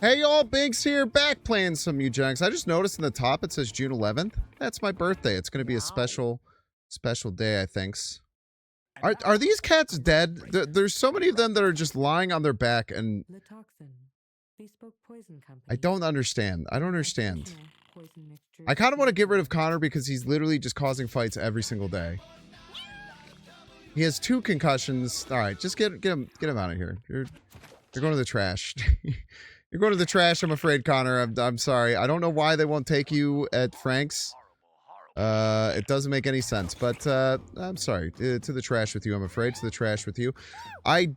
Hey y'all, Binks here, back playing some Mewgenics. I just noticed in the top it says June 11th. That's my birthday. It's going to be a special day, I think. Are these cats dead? There's so many of them that are just lying on their back, and I don't understand. I don't understand. I kind of want to get rid of Connor because he's literally just causing fights every single day. He has 2 concussions. All right, just get him out of here. You're going to the trash. You're going to the trash, I'm afraid, Connor. I'm sorry. I don't know why they won't take you at Frank's. It doesn't make any sense, but I'm sorry. To the trash with you, I'm afraid. To the trash with you. I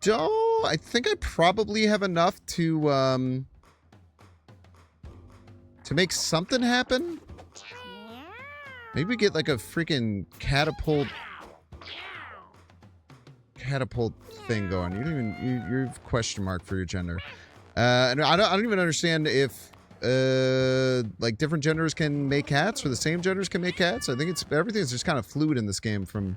think I probably have enough to make something happen. Maybe get like a freaking catapult thing going. You don't even you're question mark for your gender. And I don't even understand if like different genders can make cats or the same genders can make cats. I think everything's just kind of fluid in this game from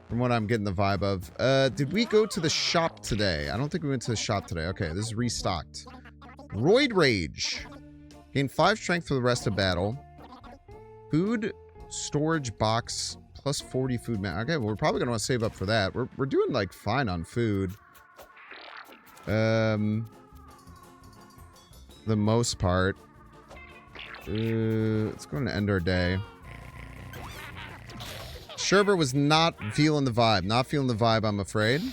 what I'm getting the vibe of. Did we go to the shop today? I don't think we went to the shop today. Okay, this is restocked. Roid Rage. Gain 5 strength for the rest of battle. Food storage box plus 40 food man. Okay, well, we're probably gonna want to save up for that. We're doing like fine on food. The most part. Let's go and end our day. Sherbert was not feeling the vibe. Not feeling the vibe, I'm afraid.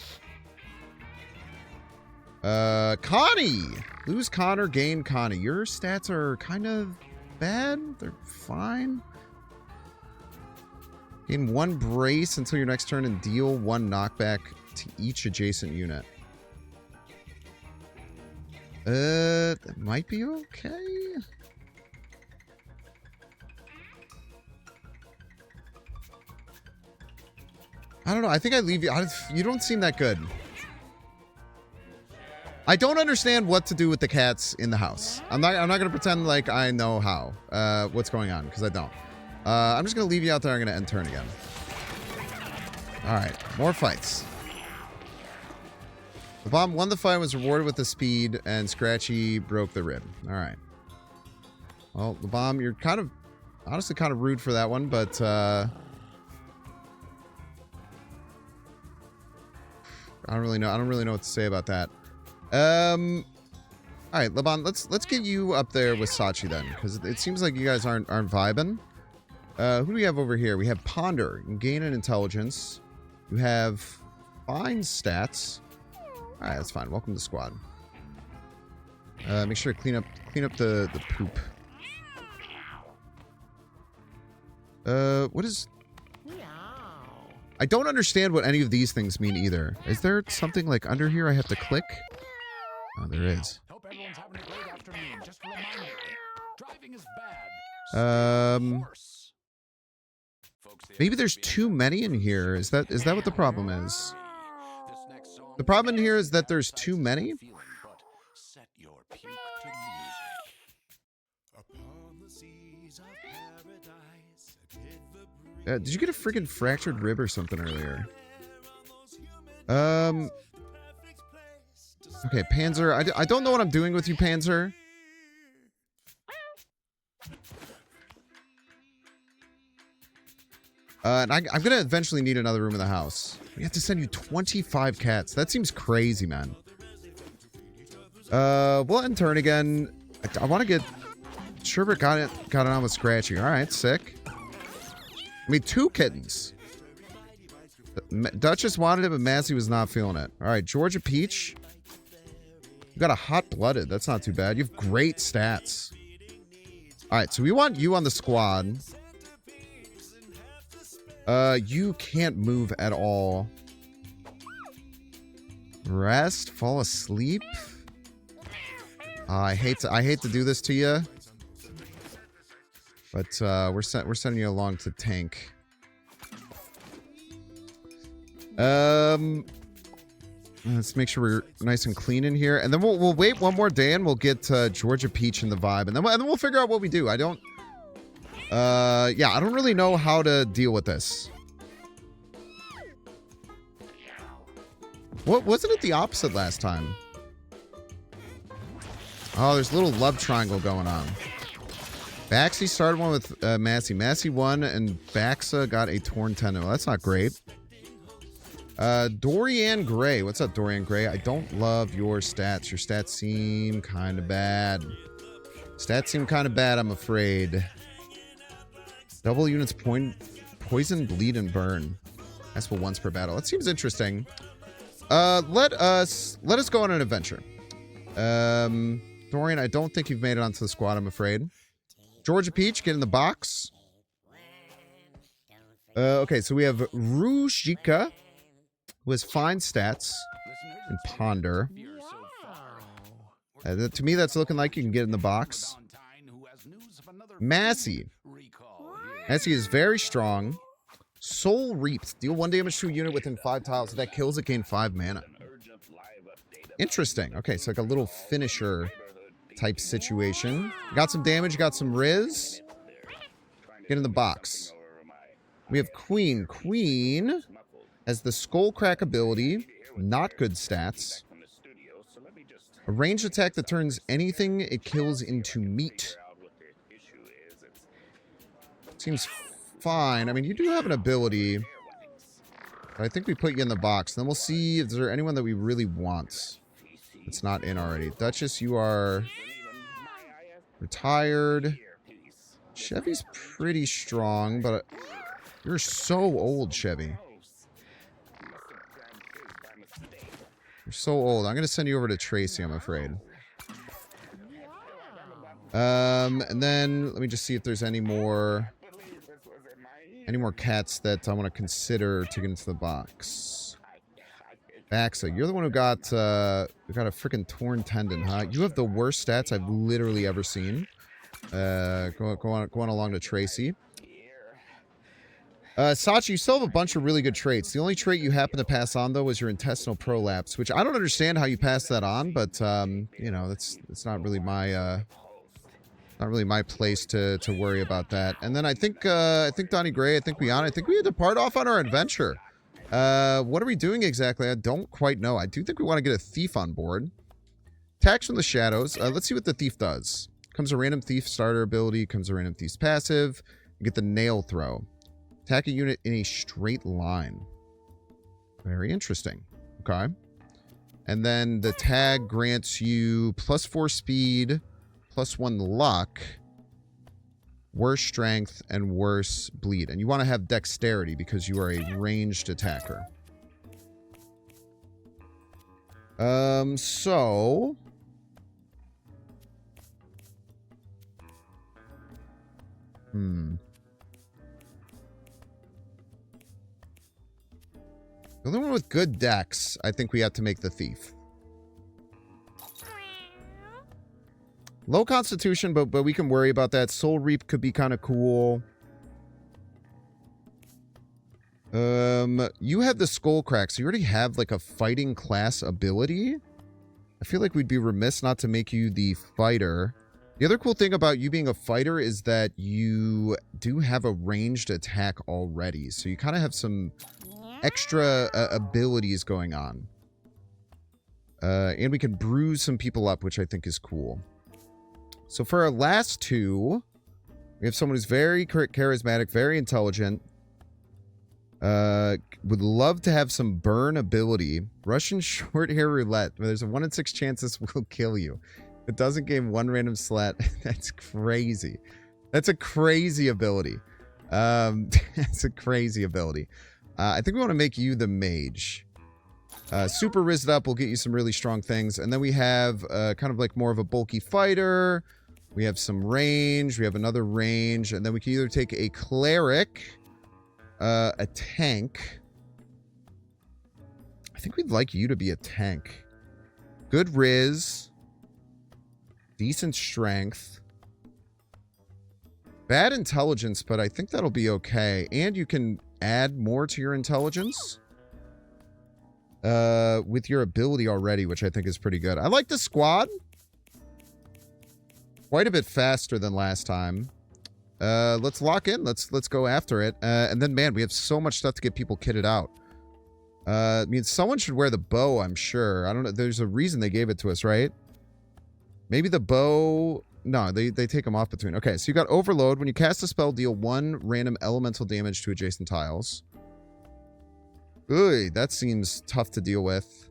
Connie! Lose Connor, gain Connie. Your stats are kind of bad. They're fine. Gain 1 brace until your next turn and deal 1 knockback to each adjacent unit. That might be okay. I don't know. I think I leave you. You don't seem that good. I don't understand what to do with the cats in the house. I'm not gonna pretend like I know how. What's going on, because I don't. I'm just gonna leave you out there. I'm gonna end turn again. All right, more fights. The bomb won the fight, was rewarded with the speed, and Scratchy broke the rib. All right. Well, the bomb, you're kind of, honestly, kind of rude for that one, but I don't really know. I don't really know what to say about that. All right, Laban, let's get you up there with Sachi then, because it seems like you guys aren't vibing. Who do we have over here? We have Ponder. You can gain an intelligence. You have fine stats. All right, that's fine. Welcome to the squad. Make sure to clean up the poop. What is? I don't understand what any of these things mean either. Is there something like under here I have to click? Oh, there is. Hope everyone's having a great afternoon. Just a reminder, driving is bad. Maybe there's too many in here. Is that what the problem is? The problem in here is that there's too many. Did you get a freaking fractured rib or something earlier? Okay, Panzer. I don't know what I'm doing with you, Panzer. And I'm going to eventually need another room in the house. We have to send you 25 cats. That seems crazy, man. We'll end turn again. I want to get... Sherbert got it on with Scratchy. All right, sick. I mean, 2 kittens. Duchess wanted it, but Massey was not feeling it. All right, Georgia Peach. You got a hot-blooded. That's not too bad. You have great stats. All right, so we want you on the squad. You can't move at all. Rest, fall asleep. I hate to do this to you, but we're sending you along to tank. Let's make sure we're nice and clean in here, and then we'll wait one more day and we'll get Georgia Peach in the vibe, and then we'll figure out what we do. Yeah, I don't really know how to deal with this. What wasn't it the opposite last time? Oh, there's a little love triangle going on. Baxi started one with Massey. Massey won, and Baxa got a torn tendon. Well, that's not great. Dorian Gray. What's up, Dorian Gray? I don't love your stats. Your stats seem kind of bad. Stats seem kind of bad, I'm afraid. Double units poison, bleed, and burn. That's what once per battle. That seems interesting. Let us go on an adventure. Dorian, I don't think you've made it onto the squad, I'm afraid. Georgia Peach, get in the box. Okay, so we have Rujika, who has fine stats, and Ponder. To me, that's looking like you can get in the box. Massey. Massey is very strong. Soul Reaped. Deal 1 damage to a unit within 5 tiles. If that kills it, gain 5 mana. Interesting. Okay, so like a little finisher type situation. Got some damage, got some Riz. Get in the box. We have Queen. Queen has the Skullcrack ability. Not good stats. A ranged attack that turns anything it kills into meat. Seems fine. I mean, you do have an ability. But I think we put you in the box. Then we'll see if there's anyone that we really want. It's not in already. Duchess, you are retired. Chevy's pretty strong, but you're so old, Chevy. You're so old. I'm going to send you over to Tracy, I'm afraid. And then let me just see if there's any more cats that I want to consider to get into the box. Baxa, you're the one who got a freaking torn tendon, huh? You have the worst stats I've literally ever seen. Go on along to Tracy. Sachi, you still have a bunch of really good traits. The only trait you happen to pass on, though, was your intestinal prolapse, which I don't understand how you pass that on, but, you know, it's not really my, place to worry about that. And then I think Donnie Gray, I think we had to depart off on our adventure. What are we doing exactly? I don't quite know. I do think we want to get a thief on board. Attacks from the shadows. Let's see what the thief does. Comes a random thief starter ability. Comes a random thief's passive. You get the nail throw. Attack a unit in a straight line. Very interesting. Okay. And then the tag grants you +4 speed, +1 luck, worse strength, and worse bleed. And you want to have dexterity because you are a ranged attacker. So... The only one with good dex, I think we have to make the thief. Low constitution, but we can worry about that. Soul Reap could be kind of cool. You have the Skullcrack, so you already have like a fighting class ability. I feel like we'd be remiss not to make you the fighter. The other cool thing about you being a fighter is that you do have a ranged attack already. So you kind of have some extra abilities going on. And we can bruise some people up, which I think is cool. So for our last two, we have someone who's very charismatic, very intelligent. Would love to have some burn ability. Russian short hair roulette. There's a 1 in 6 chance this will kill you. It doesn't gain 1 random slat. That's crazy. That's a crazy ability. That's a crazy ability. I think we want to make you the mage. Super rizzed up will get you some really strong things. And then we have kind of like more of a bulky fighter. We have some range. We have another range. And then we can either take a cleric, a tank. I think we'd like you to be a tank. Good riz. Decent strength. Bad intelligence, but I think that'll be okay. And you can add more to your intelligence with your ability already, which I think is pretty good. I like the squad. Quite a bit faster than last time. Let's lock in. Let's go after it. And then, man, we have so much stuff to get people kitted out. I mean, someone should wear the bow, I'm sure. I don't know. There's a reason they gave it to us, right? Maybe the bow... No, they take them off between. Okay, so you got Overload. When you cast a spell, deal 1 random elemental damage to adjacent tiles. Ooh, that seems tough to deal with.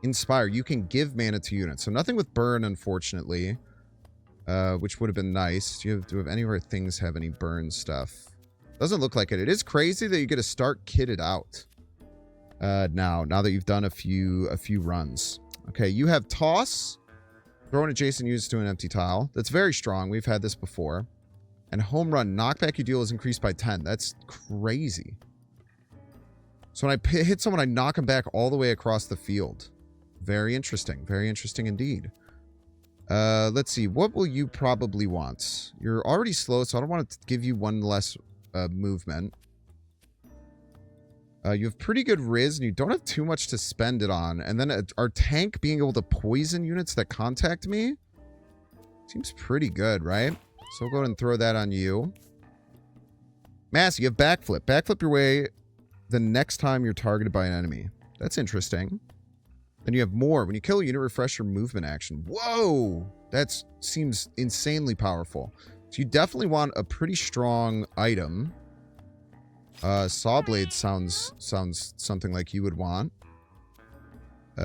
Inspire. You can give mana to units. So nothing with burn, unfortunately. Which would have been nice. Do you have any of our things have any burn stuff? Doesn't look like it. It is crazy that you get to start kitted out. Now that you've done a few runs. Okay, you have Toss. Throw an adjacent units to an empty tile. That's very strong. We've had this before. And Home Run. Knockback you deal is increased by 10. That's crazy. So when I hit someone, I knock them back all the way across the field. Very interesting. Very interesting indeed. Let's see. What will you probably want? You're already slow, so I don't want to give you one less movement. You have pretty good Riz, and you don't have too much to spend it on. And then our tank being able to poison units that contact me seems pretty good, right? So we'll go ahead and throw that on you. Mass, you have Backflip. Backflip your way the next time you're targeted by an enemy. That's interesting. Then you have More. When you kill a unit, refresh your movement action. Whoa! That seems insanely powerful. So you definitely want a pretty strong item. Sawblade sounds something like you would want. We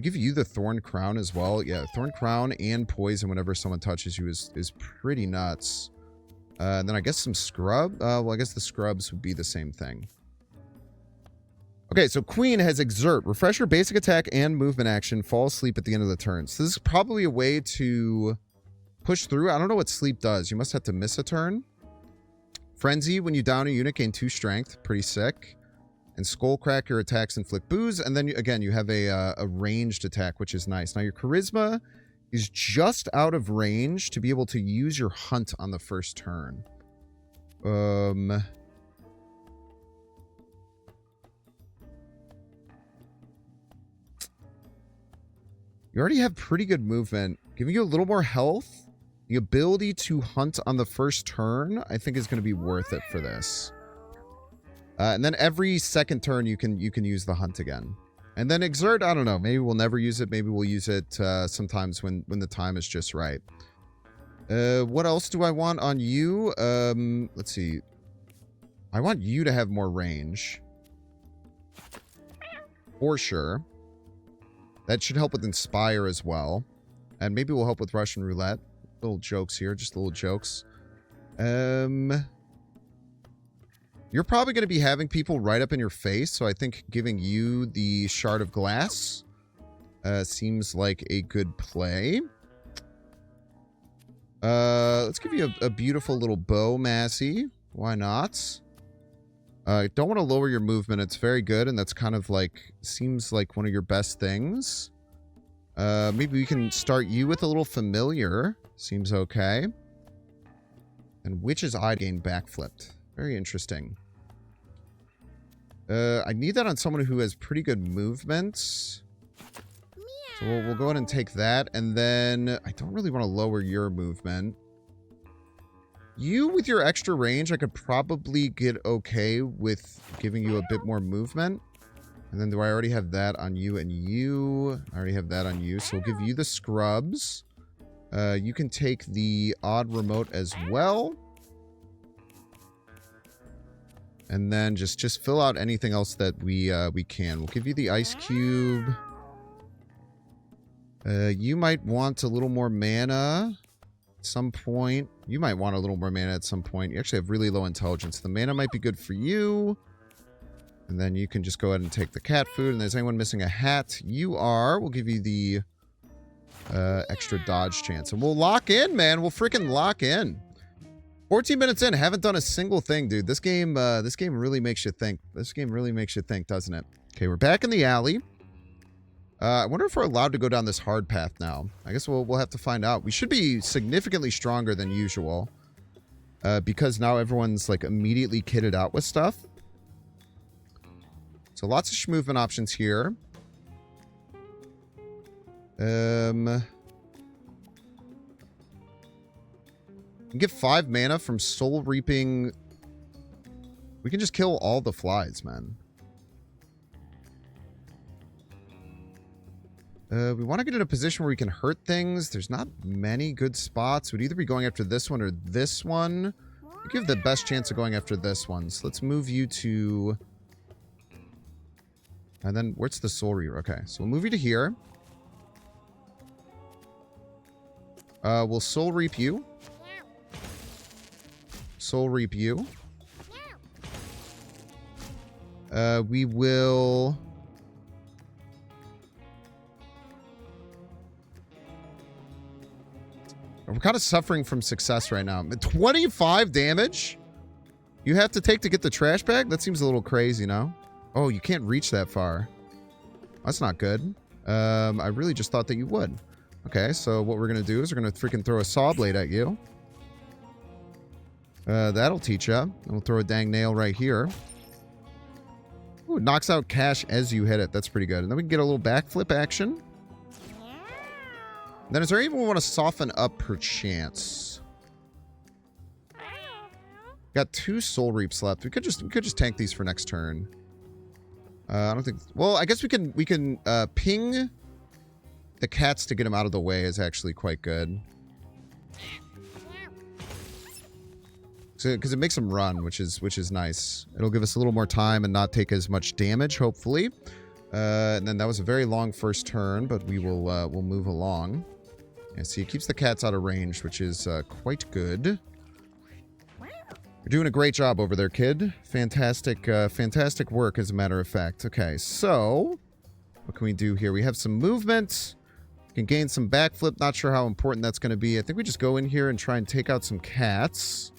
give you the Thorn Crown as well. Yeah, Thorn Crown and Poison whenever someone touches you is pretty nuts. And then I guess some Scrub. Well, I guess the Scrubs would be the same thing. Okay, so Queen has Exert. Refresh your basic attack and movement action. Fall asleep at the end of the turn. So this is probably a way to push through. I don't know what sleep does. You must have to miss a turn. Frenzy, when you down a unit, gain 2 strength. Pretty sick. And Skullcrack, your attacks inflict booze. And then, again, you have a ranged attack, which is nice. Now, your Charisma is just out of range to be able to use your Hunt on the first turn. You already have pretty good movement. Giving you a little more health. The ability to hunt on the first turn, I think, is going to be worth it for this. And then every second turn, you can use the hunt again. And then Exert, I don't know. Maybe we'll never use it. Maybe we'll use it sometimes when the time is just right. What else do I want on you? Let's see. I want you to have more range. For sure. That should help with Inspire as well. And maybe we'll help with Russian Roulette. Little jokes here, just little jokes. You're probably going to be having people right up in your face, so I think giving you the Shard of Glass seems like a good play. Let's give you a beautiful little bow, Massey. Why not? Don't want to lower your movement. It's very good, and that's kind of like, seems like one of your best things. Maybe we can start you with a little Familiar. Seems okay. And Witch's Eye gain backflipped. Very interesting. I need that on someone who has pretty good movement. So we'll go ahead and take that. And then I don't really want to lower your movement. You, with your extra range, I could probably get okay with giving you a bit more movement. And then do I already have that on you and you? I already have that on you. So we'll give you the Scrubs. You can take the Odd Remote as well. And then just fill out anything else that we can. We'll give you the Ice Cube. You might want a little more mana at some point. You might want a little more mana at some point. You actually have really low intelligence. The mana might be good for you. And then you can just go ahead and take the cat food. And there's anyone missing a hat? You are. We'll give you the extra dodge chance. And we'll lock in, man. We'll freaking lock in. 14 minutes in. Haven't done a single thing, dude. This game really makes you think. This game really makes you think, doesn't it? Okay, we're back in the alley. I wonder if we're allowed to go down this hard path now. I guess we'll have to find out. We should be significantly stronger than usual. Because now everyone's like immediately kitted out with stuff. So lots of movement options here. You can get 5 mana from Soul Reaping. We can just kill all the flies, man. We want to get in a position where we can hurt things. There's not many good spots. We'd either be going after this one or this one. We give the best chance of going after this one. So let's move you to... And then, where's the Soul Reaper? Okay, so we'll move you to here. We'll Soul Reap you. Soul Reap you. We will... We're kind of suffering from success right now. 25 damage? You have to take to get the trash bag? That seems a little crazy, no? Oh, you can't reach that far. That's not good. I really just thought that you would. Okay, so what we're going to do is we're going to freaking throw a saw blade at you. That'll teach you. And we'll throw a dang nail right here. Ooh, it knocks out cash as you hit it. That's pretty good. And then we can get a little backflip action. Then is there anyone we want to soften up per chance? Got 2 Soul Reaps left. We could just tank these for next turn. I don't think... Well, I guess we can ping the cats to get them out of the way is actually quite good. Because it makes them run, which is nice. It'll give us a little more time and not take as much damage, hopefully. And then that was a very long first turn, but we will we'll move along. Yeah, see, it keeps the cats out of range, which is quite good. You're doing a great job over there, kid. Fantastic, fantastic work, as a matter of fact. Okay, so what can we do here? We have some movement. We can gain some backflip. Not sure how important that's going to be. I think we just go in here and try and take out some cats.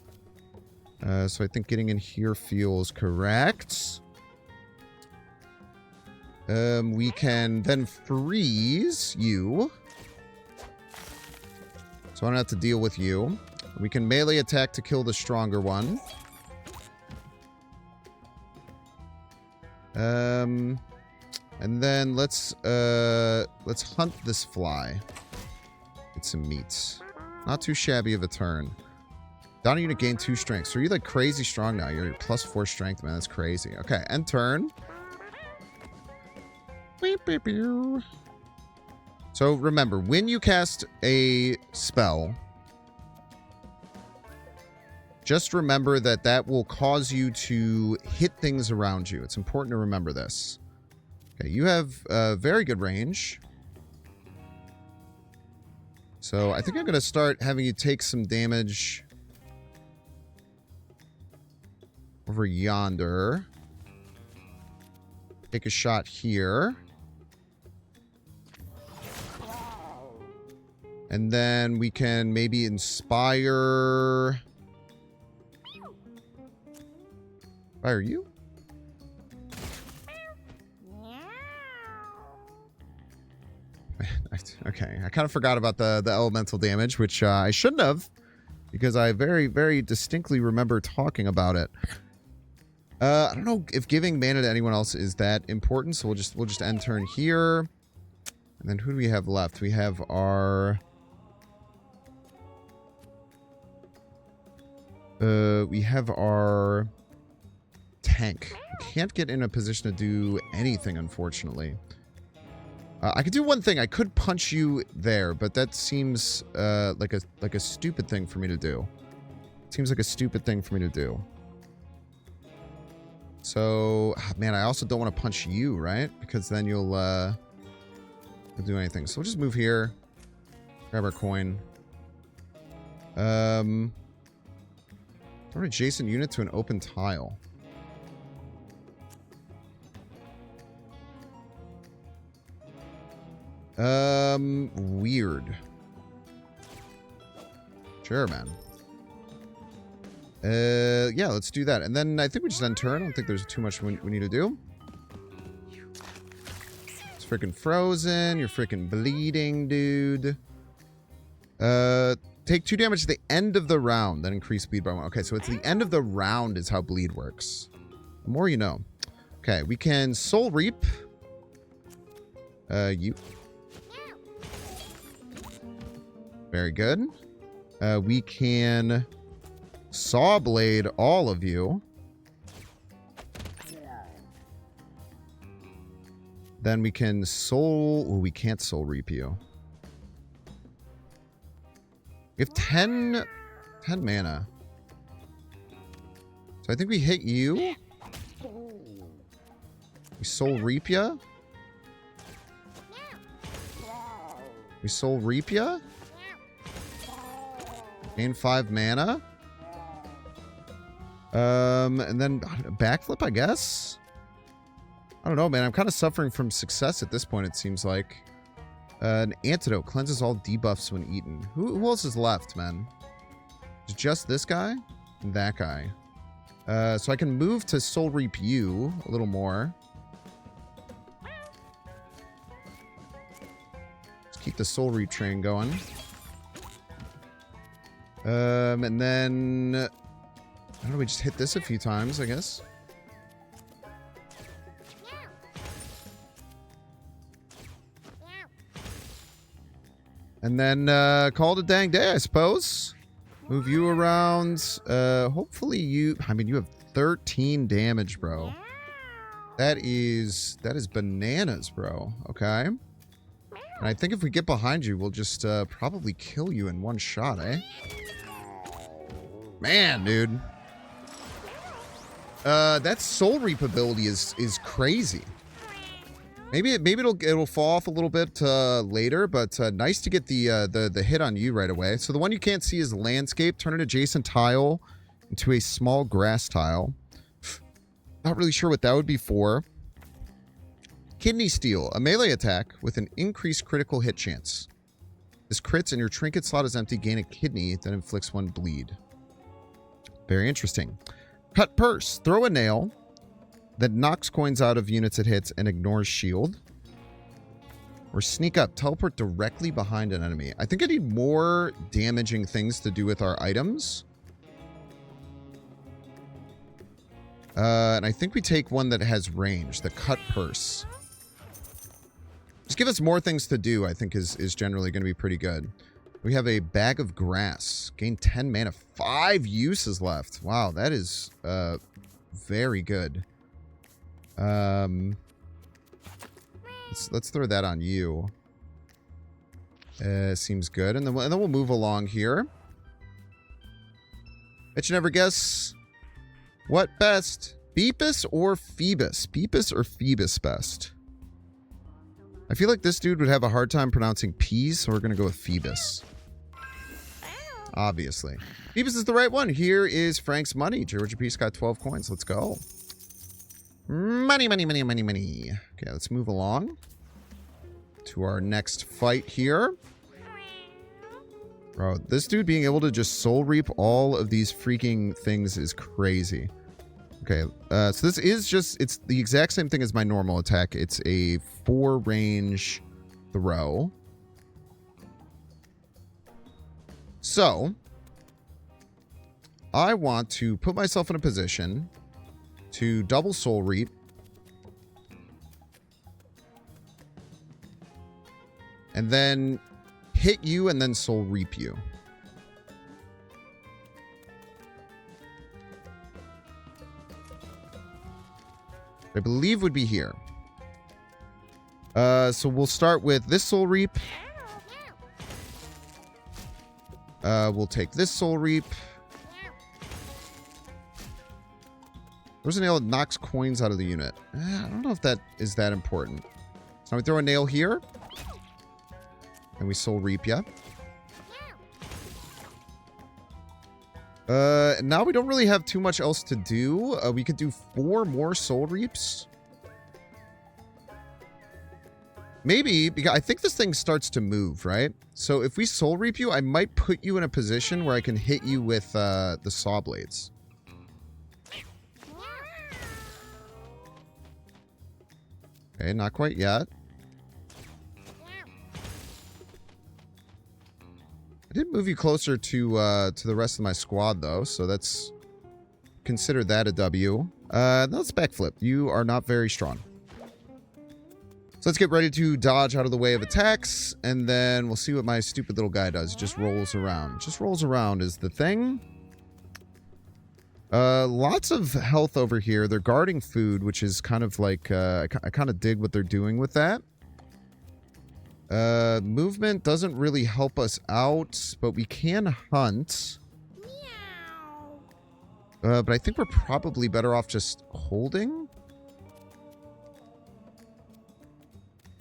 So I think getting in here feels correct. We can then freeze you. So I don't have to deal with you. We can melee attack to kill the stronger one. And then let's hunt this fly. Get some meat. Not too shabby of a turn. Down unit gain 2 strength. So you're like crazy strong now. You're plus 4 strength, man. That's crazy. Okay, end turn. So remember, when you cast a spell, just remember that that will cause you to hit things around you. It's important to remember this. Okay, you have very good range. So I think I'm going to start having you take some damage over yonder. Take a shot here. And then we can maybe inspire... Inspire you? Okay, I kind of forgot about the elemental damage, which I shouldn't have, because I very, very distinctly remember talking about it. I don't know if giving mana to anyone else is that important, so we'll just end turn here. And then who do we have left? We have our... we have our tank. We can't get in a position to do anything, unfortunately. I could do one thing. I could punch you there, but that seems like a stupid thing for me to do. Seems like a stupid thing for me to do. So, man, I also don't want to punch you, right? Because then you'll do anything. So we'll just move here. Grab our coin. Turn adjacent unit to an open tile. Weird. Sure, man. Yeah, let's do that. And then I think we just end turn. I don't think there's too much we need to do. It's freaking frozen. You're freaking bleeding, dude. Take 2 damage at the end of the round, then increase speed by 1. Okay, so it's the end of the round is how bleed works. The more you know. Okay, we can Soul Reap. You. Very good. We can Saw Blade all of you. Then we can soul... Oh, we can't soul reap you. We have 10 mana. So I think we hit you. We soul reap ya. We soul reap ya. Gain 5 mana. And then backflip, I guess. I don't know, man. I'm kind of suffering from success at this point, it seems like. An antidote cleanses all debuffs when eaten. Who else is left, man? It's just this guy and that guy. So I can move to soul reap you a little more. Let's keep the soul reap train going. And then... I don't know, we just hit this a few times, I guess. And then call it a dang day, I suppose. Move you around. Hopefully you... I mean, you have 13 damage, bro. That is bananas, bro. Okay. And I think if we get behind you, we'll just probably kill you in one shot, eh? Man, dude. That soul reap ability is crazy. Maybe it'll fall off a little bit later, but nice to get the hit on you right away. So the one you can't see is landscape. Turn an adjacent tile into a small grass tile. Not really sure what that would be for. Kidney Steal, a melee attack with an increased critical hit chance. This crits and your trinket slot is empty. Gain a kidney that inflicts 1 bleed. Very interesting. Cut Purse. Throw a nail that knocks coins out of units it hits and ignores shield. Or Sneak Up. Teleport directly behind an enemy. I think I need more damaging things to do with our items. And I think we take one that has range. The Cut Purse. Just give us more things to do, I think is generally going to be pretty good. We have a Bag of Grass. Gain 10 mana. 5 uses left. Wow, that is very good. Let's throw that on you. Seems good. And then we'll move along here. Bet you never guess what best? Beepus or Phoebus? Beepus or Phoebus best? I feel like this dude would have a hard time pronouncing P's, so we're going to go with Phoebus. Obviously. Phoebus is the right one. Here is Frank's money. Georgia Peace got 12 coins. Let's go. Money, money, money, money, money. Okay, let's move along to our next fight here. Bro, this dude being able to just soul reap all of these freaking things is crazy. Okay, so this is just, it's the exact same thing as my normal attack. It's a 4-range throw. So, I want to put myself in a position to double soul reap. And then hit you and then soul reap you. I believe would be here. So we'll start with this soul reap. We'll take this soul reap. There's a nail that knocks coins out of the unit. I don't know if that is that important. So we throw a nail here. And we soul reap ya. Now we don't really have too much else to do. We could do 4 more soul reaps. Maybe, because I think this thing starts to move, right? So if we soul reap you, I might put you in a position where I can hit you with the saw blades. Okay, not quite yet. I did move you closer to the rest of my squad, though, so that's... Consider that a W. Let's backflip. You are not very strong. So let's get ready to dodge out of the way of attacks, and then we'll see what my stupid little guy does. He just rolls around. Just rolls around is the thing. Lots of health over here. They're guarding food, which is kind of like, I kind of dig what they're doing with that. Movement doesn't really help us out, but we can hunt. But I think we're probably better off just holding.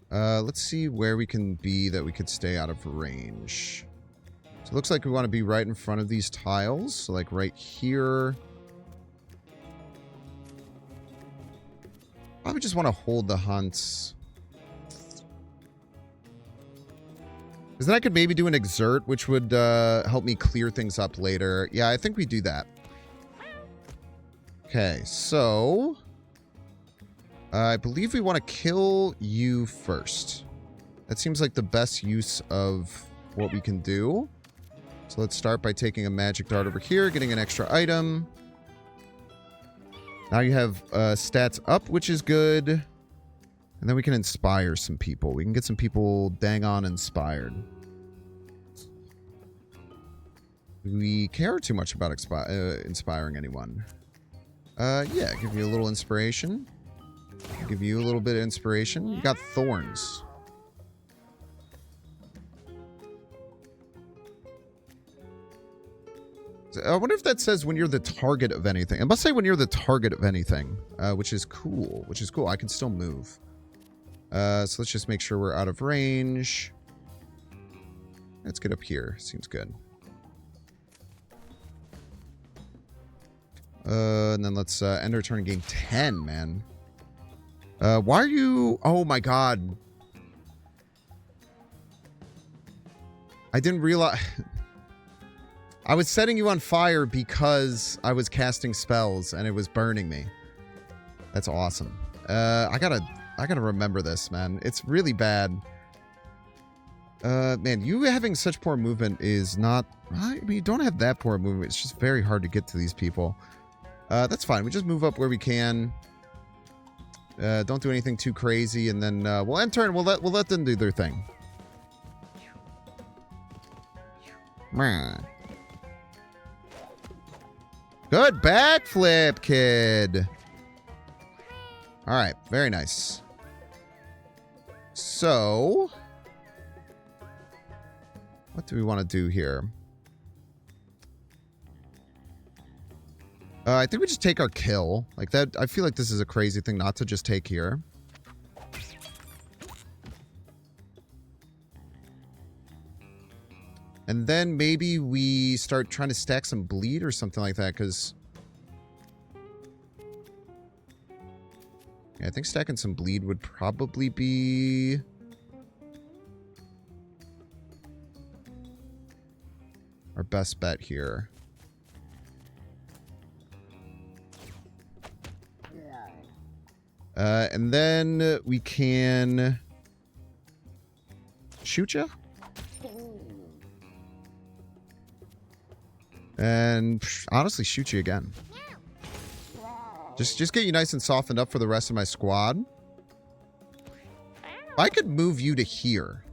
Let's see where we can be that we could stay out of range. So it looks like we want to be right in front of these tiles. So like right here. Probably just want to hold the hunts. Because then I could maybe do an exert, which would help me clear things up later. Yeah, I think we do that. Okay, so... I believe we want to kill you first. That seems like the best use of what we can do. So let's start by taking a magic dart over here, getting an extra item. Now you have stats up, which is good. And then we can inspire some people. We can get some people dang on inspired. Do we care too much about inspiring anyone? Yeah, give you a little inspiration. Give you a little bit of inspiration. You got thorns. I wonder if that says when you're the target of anything. It must say when you're the target of anything, which is cool. Which is cool. I can still move. So let's just make sure we're out of range. Let's get up here. Seems good. And then let's end our turn and gain 10, man. Why are you... Oh, my God. I didn't realize... I was setting you on fire because I was casting spells and it was burning me. That's awesome. I gotta remember this, man. It's really bad. Man, you having such poor movement is not... I mean, you don't have that poor movement. It's just very hard to get to these people. That's fine. We just move up where we can. Don't do anything too crazy, and then we'll end turn. We'll let them do their thing. Good backflip, kid. All right, very nice. So, what do we want to do here? I think we just take our kill. Like that, I feel like this is a crazy thing not to just take here. And then maybe we start trying to stack some bleed or something like that, because... Yeah, I think stacking some bleed would probably be... our best bet here. And then we can shoot you. And honestly, shoot you again. Just get you nice and softened up for the rest of my squad. I could move you to here,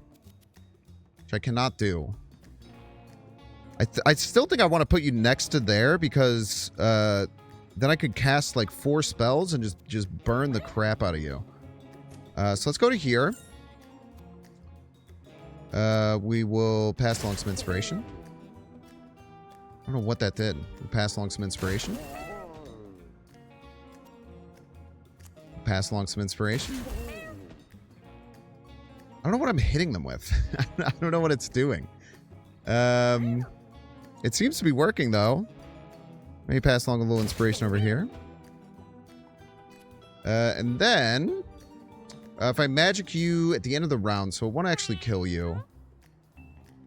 which I cannot do. I still think I want to put you next to there because then I could cast like 4 spells and just burn the crap out of you. So let's go to here. We will pass along some inspiration. I don't know what that did. We'll pass along some inspiration. Pass along some inspiration. I don't know what I'm hitting them with. I don't know what it's doing. It seems to be working, though. Maybe pass along a little inspiration over here. And then, if I magic you at the end of the round, so it won't actually kill you.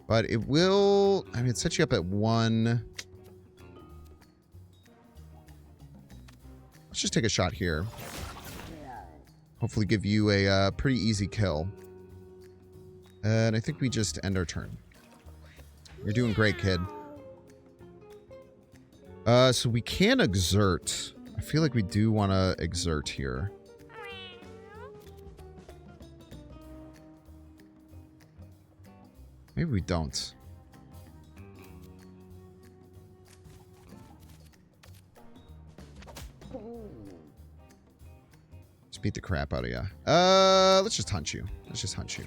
But it will... I mean, it sets you up at 1. Let's just take a shot here. Hopefully give you a pretty easy kill. And I think we just end our turn. You're doing great, kid. So we can exert. I feel like we do want to exert here. Maybe we don't. beat the crap out of you. Let's just hunt you. Let's just hunt you.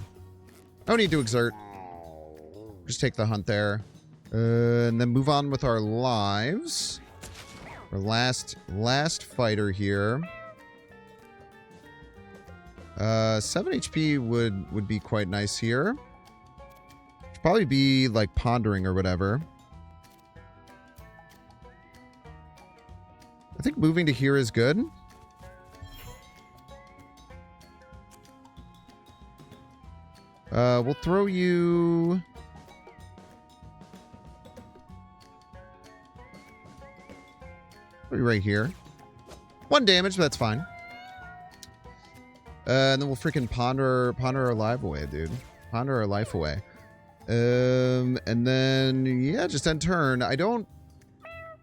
No need to exert. Just take the hunt there. And then move on with our lives. Our last fighter here. 7 HP would be quite nice here. Should probably be like pondering or whatever. I think moving to here is good. We'll throw you... right here. 1 damage, but that's fine. And then we'll freaking ponder our life away, dude. Ponder our life away. And then, yeah, just end turn. I don't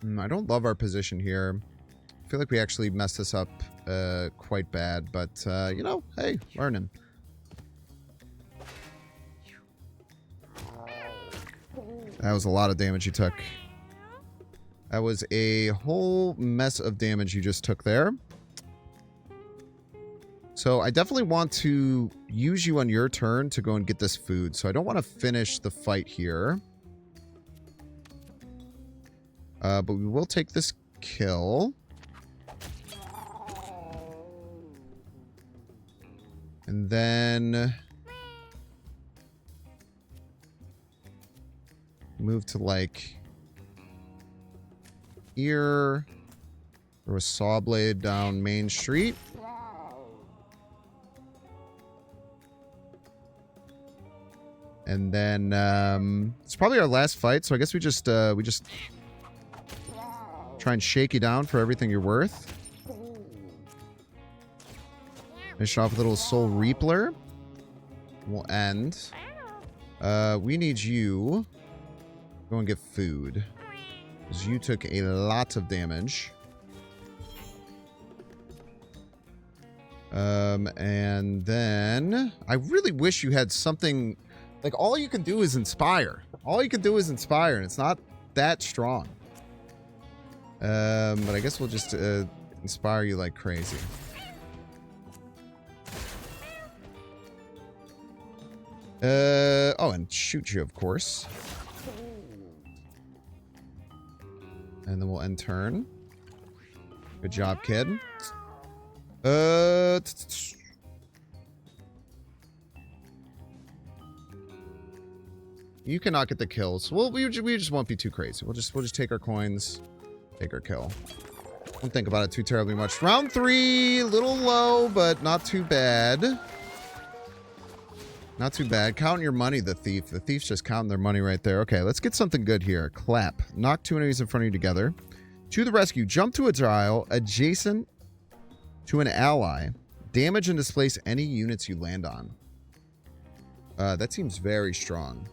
love our position here. I feel like we actually messed this up quite bad, but, you know, hey, learning. That was a lot of damage you took. That was a whole mess of damage you just took there. So I definitely want to use you on your turn to go and get this food. So I don't want to finish the fight here. But we will take this kill. And then... move to, like... here. Throw a saw blade down Main Street. And then it's probably our last fight, so I guess we just try and shake you down for everything you're worth. Finish off with a little Soul Reapler. We'll end. We need you. Go and get food. Because you took a lot of damage. And then... I really wish you had something... like, all you can do is inspire. All you can do is inspire, and it's not that strong. But I guess we'll just inspire you like crazy. Oh, and shoot you, of course. And then we'll end turn. Good job, kid. You cannot get the kills. Well, we just won't be too crazy. We'll just take our coins, take our kill. Don't think about it too terribly much. Round 3, a little low, but not too bad. Not too bad. Counting your money, the thief. The thief's just counting their money right there. Okay, let's get something good here. Clap. Knock 2 enemies in front of you together. To the rescue. Jump to a tile adjacent to an ally. Damage and displace any units you land on. That seems very strong.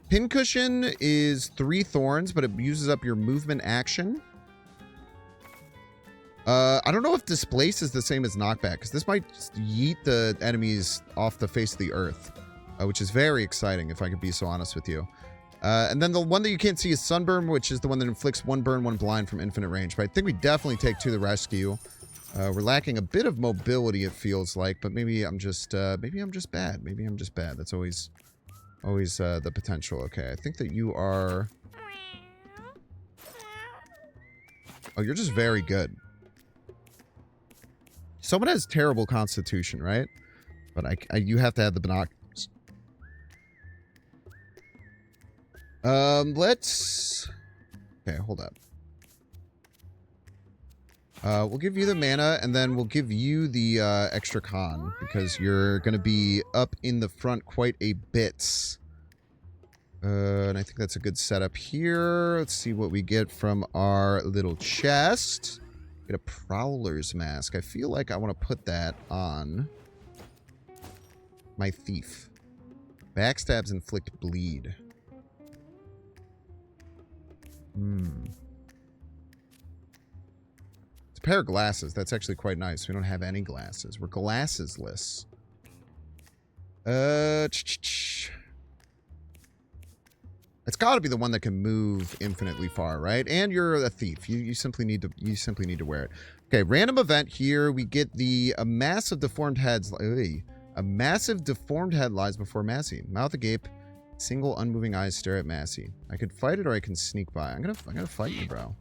Pincushion is 3 thorns, but it uses up your movement action. I don't know if displace is the same as knockback, because this might yeet the enemies off the face of the earth, which is very exciting, if I could be so honest with you. And then the one that you can't see is sunburn, which is the one that inflicts 1 burn, 1 blind from infinite range. But I think we definitely take to the rescue. We're lacking a bit of mobility, it feels like, but maybe I'm just bad. Maybe I'm just bad. That's always the potential. Okay, I think that you are... oh, you're just very good. Someone has terrible constitution, right? But you have to have the binoculars. Let's... okay, hold up. We'll give you the mana, and then we'll give you the extra con, because you're going to be up in the front quite a bit. And I think that's a good setup here. Let's see what we get from our little chest. Get a Prowler's Mask. I feel like I want to put that on my thief. Backstabs inflict bleed. It's a pair of glasses. That's actually quite nice. We don't have any glasses. We're glassesless. I It's got to be the one that can move infinitely far, right? And you're a thief. You simply need to wear it. Okay, random event here. We get a massive deformed heads. A massive deformed head lies before Massey. Mouth agape. Single unmoving eyes stare at Massey. I could fight it or I can sneak by. I'm gonna fight you, bro.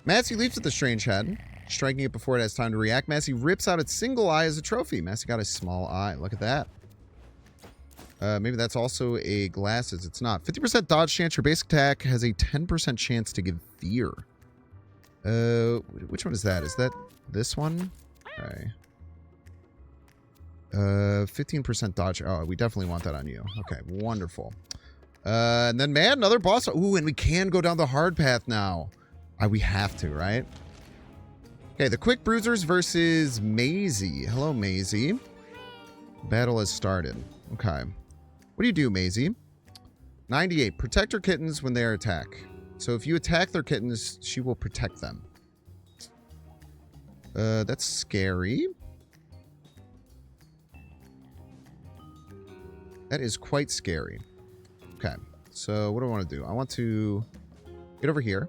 Massey leaps at the strange head, striking it before it has time to react. Massey rips out its single eye as a trophy. Massey got a small eye. Look at that. Maybe that's also a glasses. It's not. 50% dodge chance. Your basic attack has a 10% chance to give fear. Which one is that? Is that this one? Okay. 15% dodge. Oh, we definitely want that on you. Okay, wonderful. And then, man, another boss. Ooh, and we can go down the hard path now. We have to, right? Okay, the Quick Bruisers versus Maisie. Hello, Maisie. Battle has started. Okay. What do you do, Maisie? 98. Protect her kittens when they are attacked. So if you attack their kittens, she will protect them. That's scary. That is quite scary. Okay. So what do I want to do? I want to get over here.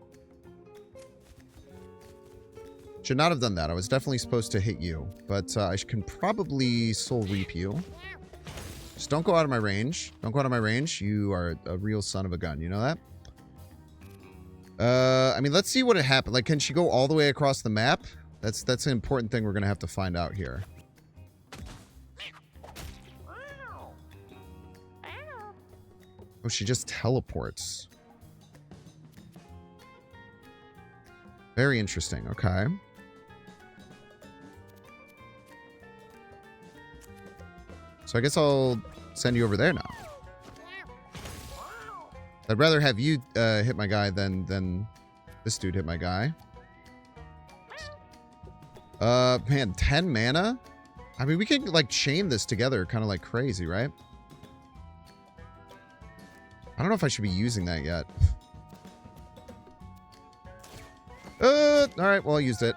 Should not have done that. I was definitely supposed to hit you. But I can probably soul reap you. Just don't go out of my range. Don't go out of my range. You are a real son of a gun. You know that? I mean, let's see what it happened. Like, can she go all the way across the map? That's an important thing we're going to have to find out here. Oh, she just teleports. Very interesting. Okay. So I guess I'll send you over there now. I'd rather have you hit my guy than this dude hit my guy. Man, 10 mana? I mean, we can, like, chain this together kind of like crazy, right? I don't know if I should be using that yet. Alright, well, I used it.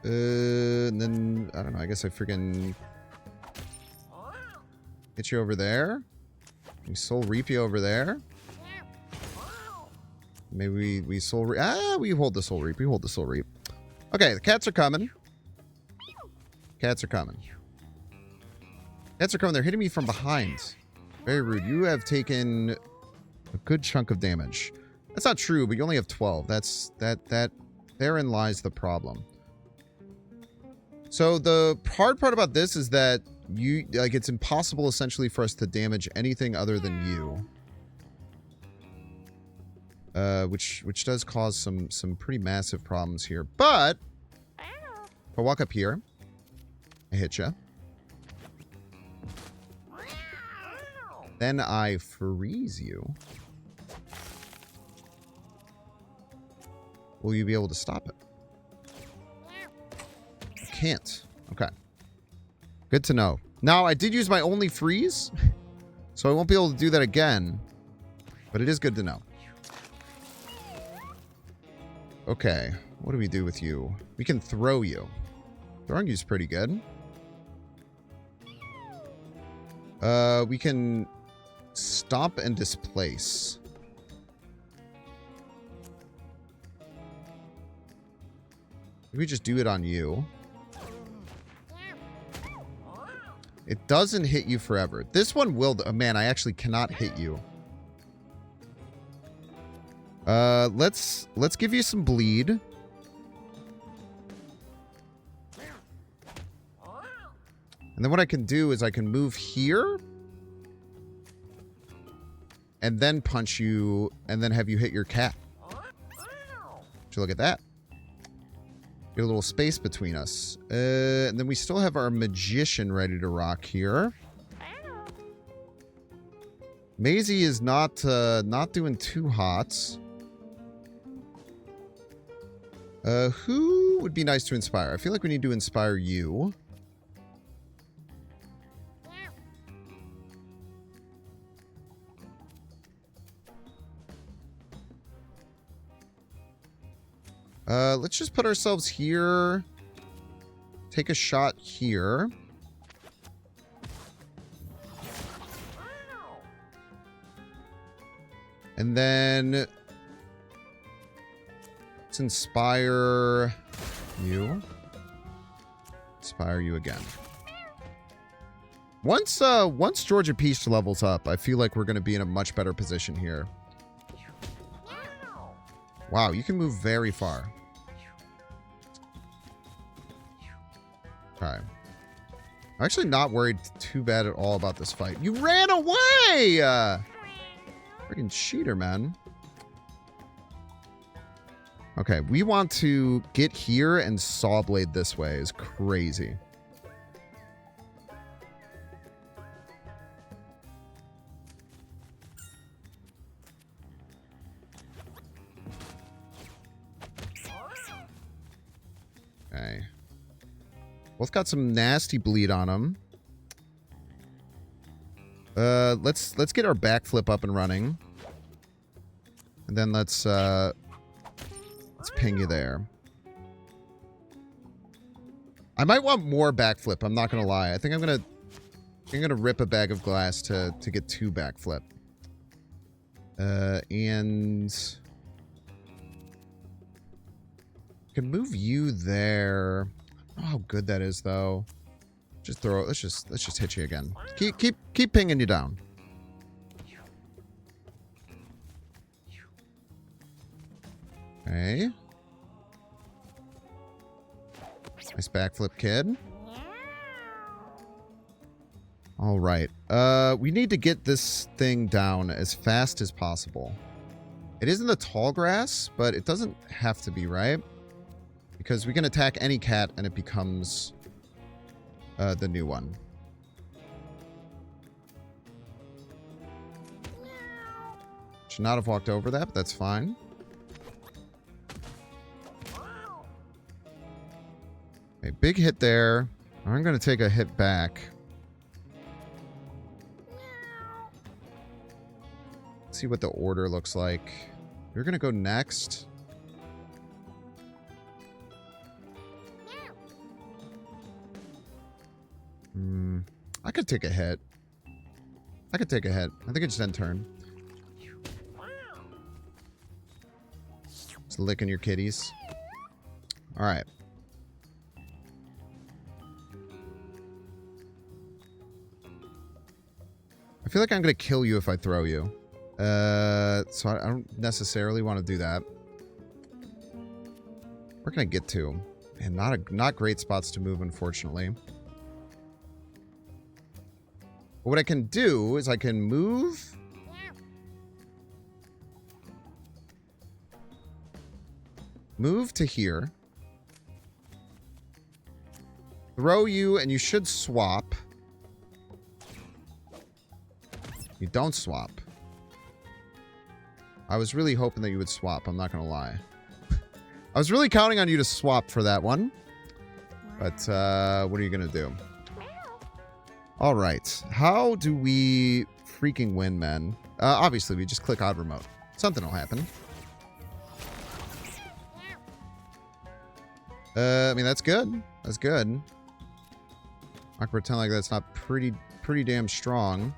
And then, I don't know, I guess I freaking hit you over there. We soul reap you over there. Maybe we soul reap. We hold the soul reap. We hold the soul reap. Okay, the cats are coming. Cats are coming. Cats are coming. They're hitting me from behind. Very rude. You have taken a good chunk of damage. That's not true, but you only have 12. Therein lies the problem. So the hard part about this is that it's impossible essentially for us to damage anything other than you. Which does cause some pretty massive problems here. But if I walk up here, I hit you. Then I freeze you. Will you be able to stop it? I can't. Okay. Good to know. Now, I did use my only freeze, so I won't be able to do that again. But it is good to know. Okay. What do we do with you? We can throw you. Throwing you is pretty good. We can stop and displace. Maybe just do it on you. It doesn't hit you forever. This one will... man, I actually cannot hit you. Let's give you some bleed. And then what I can do is I can move here. And then punch you. And then have you hit your cat. Would you look at that? Get a little space between us. And then we still have our magician ready to rock here. Maisie is not doing too hot. Who would be nice to inspire? I feel like we need to inspire you. Let's just put ourselves here. Take a shot here. And then let's inspire you. Inspire you again. Once Georgia Peach levels up, I feel like we're going to be in a much better position here. Wow, you can move very far. Okay. I'm actually not worried too bad at all about this fight. You ran away! Freaking cheater, man. Okay, we want to get here and saw blade this way is crazy. Okay. Both got some nasty bleed on them. Let's get our backflip up and running. And then let's ping you there. I might want more backflip, I'm not gonna lie. I think I'm gonna rip a bag of glass to get 2 backflip. And can move you there. I don't know how good that is though. Just throw it. Let's just hit you again. Keep pinging you down. Okay. Nice backflip, kid. All right. We need to get this thing down as fast as possible. It is in the tall grass, but it doesn't have to be, right? Because we can attack any cat and it becomes the new one. Should not have walked over that, but that's fine. Okay, big hit there. I'm going to take a hit back. Let's see what the order looks like. You're going to go next. I could take a hit. I could take a hit. I think it's end turn. Just licking your kitties. Alright. I feel like I'm going to kill you if I throw you. So I don't necessarily want to do that. Where can I get to? And not great spots to move, unfortunately. But what I can do is I can move. Move to here. Throw you, and you should swap. You don't swap. I was really hoping that you would swap, I'm not going to lie. I was really counting on you to swap for that one. But, what are you going to do? Alright. How do we freaking win, men? Obviously, we just click odd remote. Something will happen. I mean, that's good. That's good. I'm not gonna pretend like that's not pretty damn strong.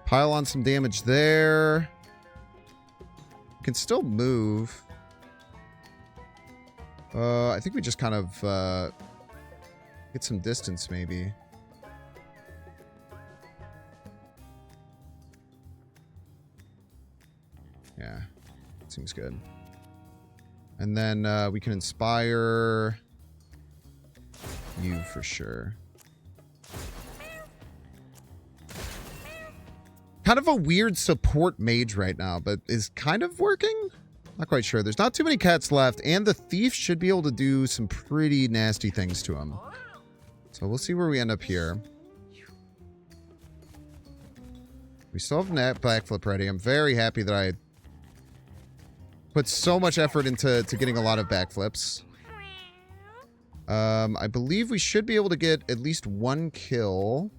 Pile on some damage there. Can still move. I think we just kind of get some distance, maybe. Yeah, seems good. And then we can inspire you for sure. Kind of a weird support mage right now, but is kind of working? Not quite sure. There's not too many cats left, and the thief should be able to do some pretty nasty things to him. So we'll see where we end up here. We still have that backflip ready. I'm very happy that I put so much effort into getting a lot of backflips. I believe we should be able to get at least 1 kill.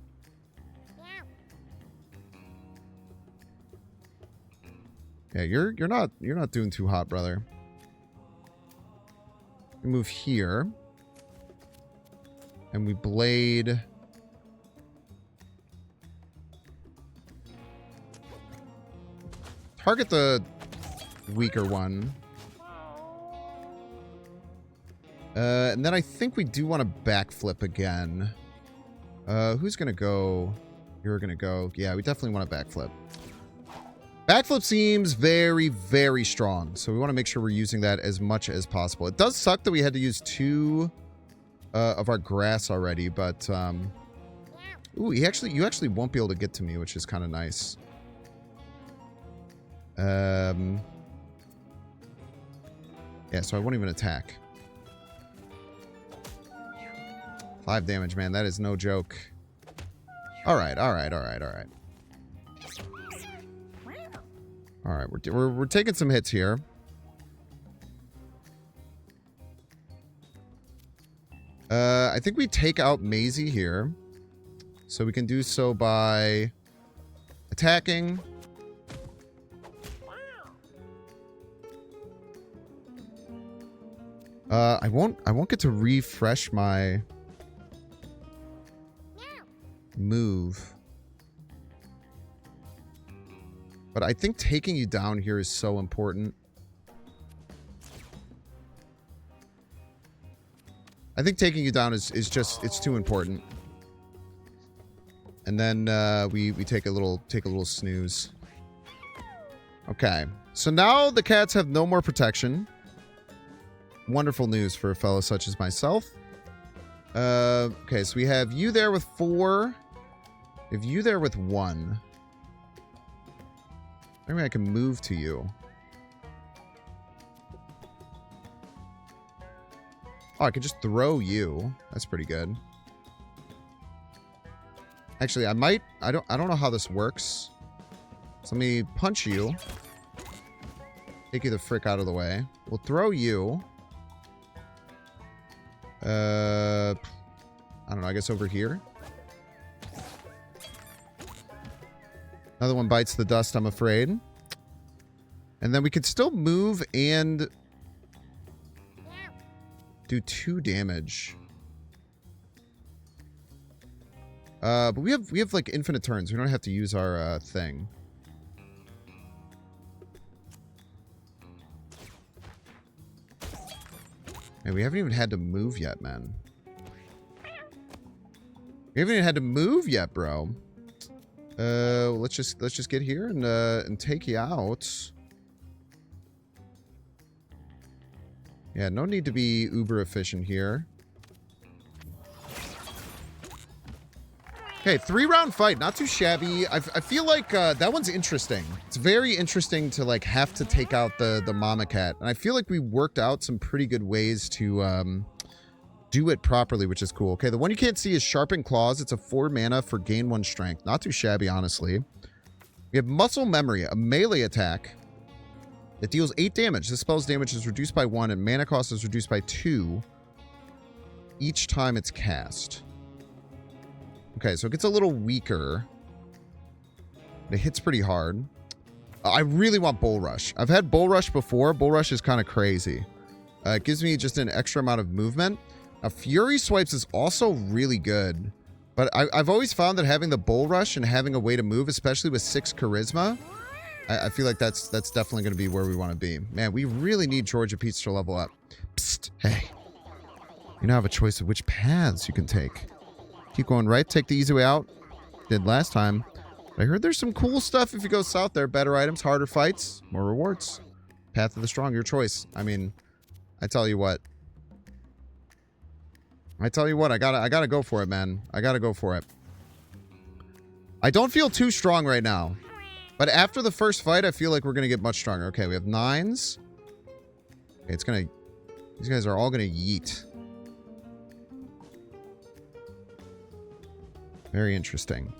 Yeah, you're not doing too hot, brother. We move here. And we blade. Target the weaker one. And then I think we do want to backflip again. Who's going to go? You're going to go. Yeah, we definitely want to backflip. Backflip seems very, very strong. So we want to make sure we're using that as much as possible. It does suck that we had to use 2 of our grass already, but ooh, you actually won't be able to get to me, which is kind of nice. Yeah, so I won't even attack. 5 damage, man. That is no joke. Alright. Alright, we're taking some hits here. I think we take out Maisie here. So we can do so by attacking. I won't get to refresh my move. But I think taking you down here is so important. I think taking you down is just, it's too important. And then we take a little snooze. Okay. So now the cats have no more protection. Wonderful news for a fellow such as myself. Okay, so we have you there with 4. We have you there with 1. Maybe I can move to you. Oh, I could just throw you. That's pretty good. Actually, I might. I don't know how this works. So let me punch you. Take you the frick out of the way. We'll throw you. I don't know. I guess over here. Another one bites the dust, I'm afraid. And then we could still move and do 2 damage. But we have like infinite turns. We don't have to use our thing. And we haven't even had to move yet, man. We haven't even had to move yet, bro. Let's just get here and take you out. Yeah, no need to be uber efficient here. Okay, 3-round fight, not too shabby. I feel like that one's interesting. It's very interesting to like have to take out the mama cat, and I feel like we worked out some pretty good ways to do it properly, which is cool. Okay, the one you can't see is Sharpened Claws. It's a 4 mana for gain 1 strength. Not too shabby, honestly. We have Muscle Memory, a melee attack that deals 8 damage. This spell's damage is reduced by 1 and mana cost is reduced by 2 each time it's cast. Okay, so it gets a little weaker. It hits pretty hard. I really want Bull Rush. I've had Bull Rush before. Bull Rush is kind of crazy. It gives me just an extra amount of movement. Now, Fury Swipes is also really good. But I've always found that having the Bull Rush and having a way to move, especially with 6 Charisma, I feel like that's definitely going to be where we want to be. Man, we really need Georgia Peach to level up. Psst, hey. You now have a choice of which paths you can take. Keep going right, take the easy way out. Did last time. I heard there's some cool stuff if you go south there. Better items, harder fights, more rewards. Path of the Strong, your choice. I mean, I tell you what. I gotta go for it, man. I gotta go for it. I don't feel too strong right now. But after the first fight, I feel like we're gonna get much stronger. Okay, we have 9s. Okay, it's gonna... These guys are all gonna yeet. Very interesting.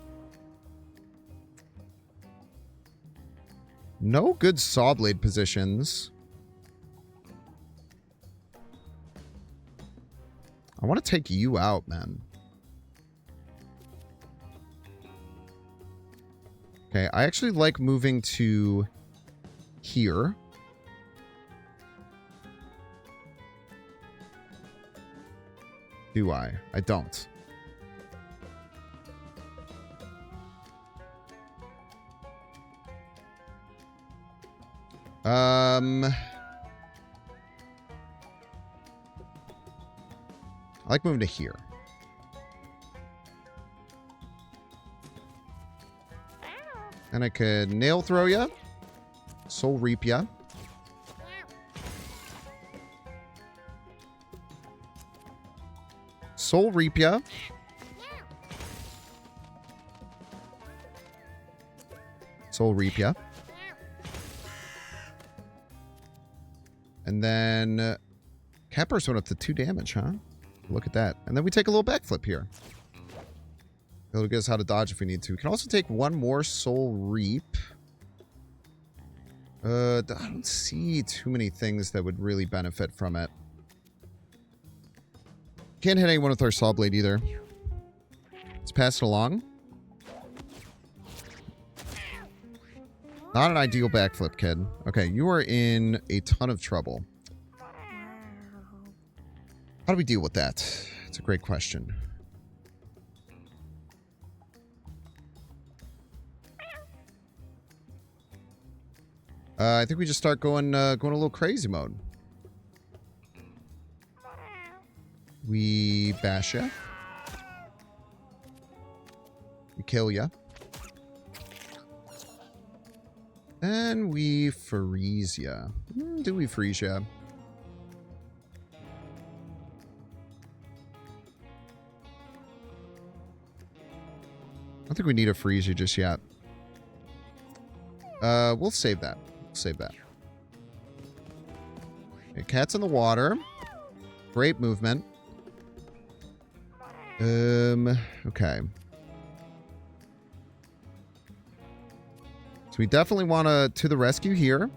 No good saw blade positions. I want to take you out, man. Okay, I actually like moving to here. Do I? I don't. I like moving to here. And I could nail throw ya. Soul reap ya. Soul reap ya. Soul reap ya. And then Cat Burst went up to 2 damage, huh? Look at that. And then we take a little backflip here. It'll get us how to dodge if we need to. We can also take 1 more Soul Reap. I don't see too many things that would really benefit from it. Can't hit anyone with our Saw Blade either. Let's pass it along. Not an ideal backflip, kid. Okay, you are in a ton of trouble. How do we deal with that? It's a great question. I think we just start going a little crazy mode. We bash ya. We kill ya. And we freeze ya. Do we freeze ya? I don't think we need to freeze you just yet. We'll save that. Save that. Okay, cat's in the water. Great movement. Okay. So we definitely want to the rescue here.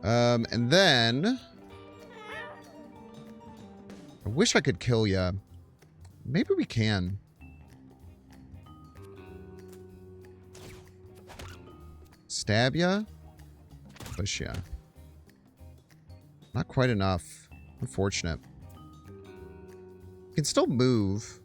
And then I wish I could kill ya. Maybe we can. Stab ya? Push ya. Not quite enough. Unfortunate. Can still move.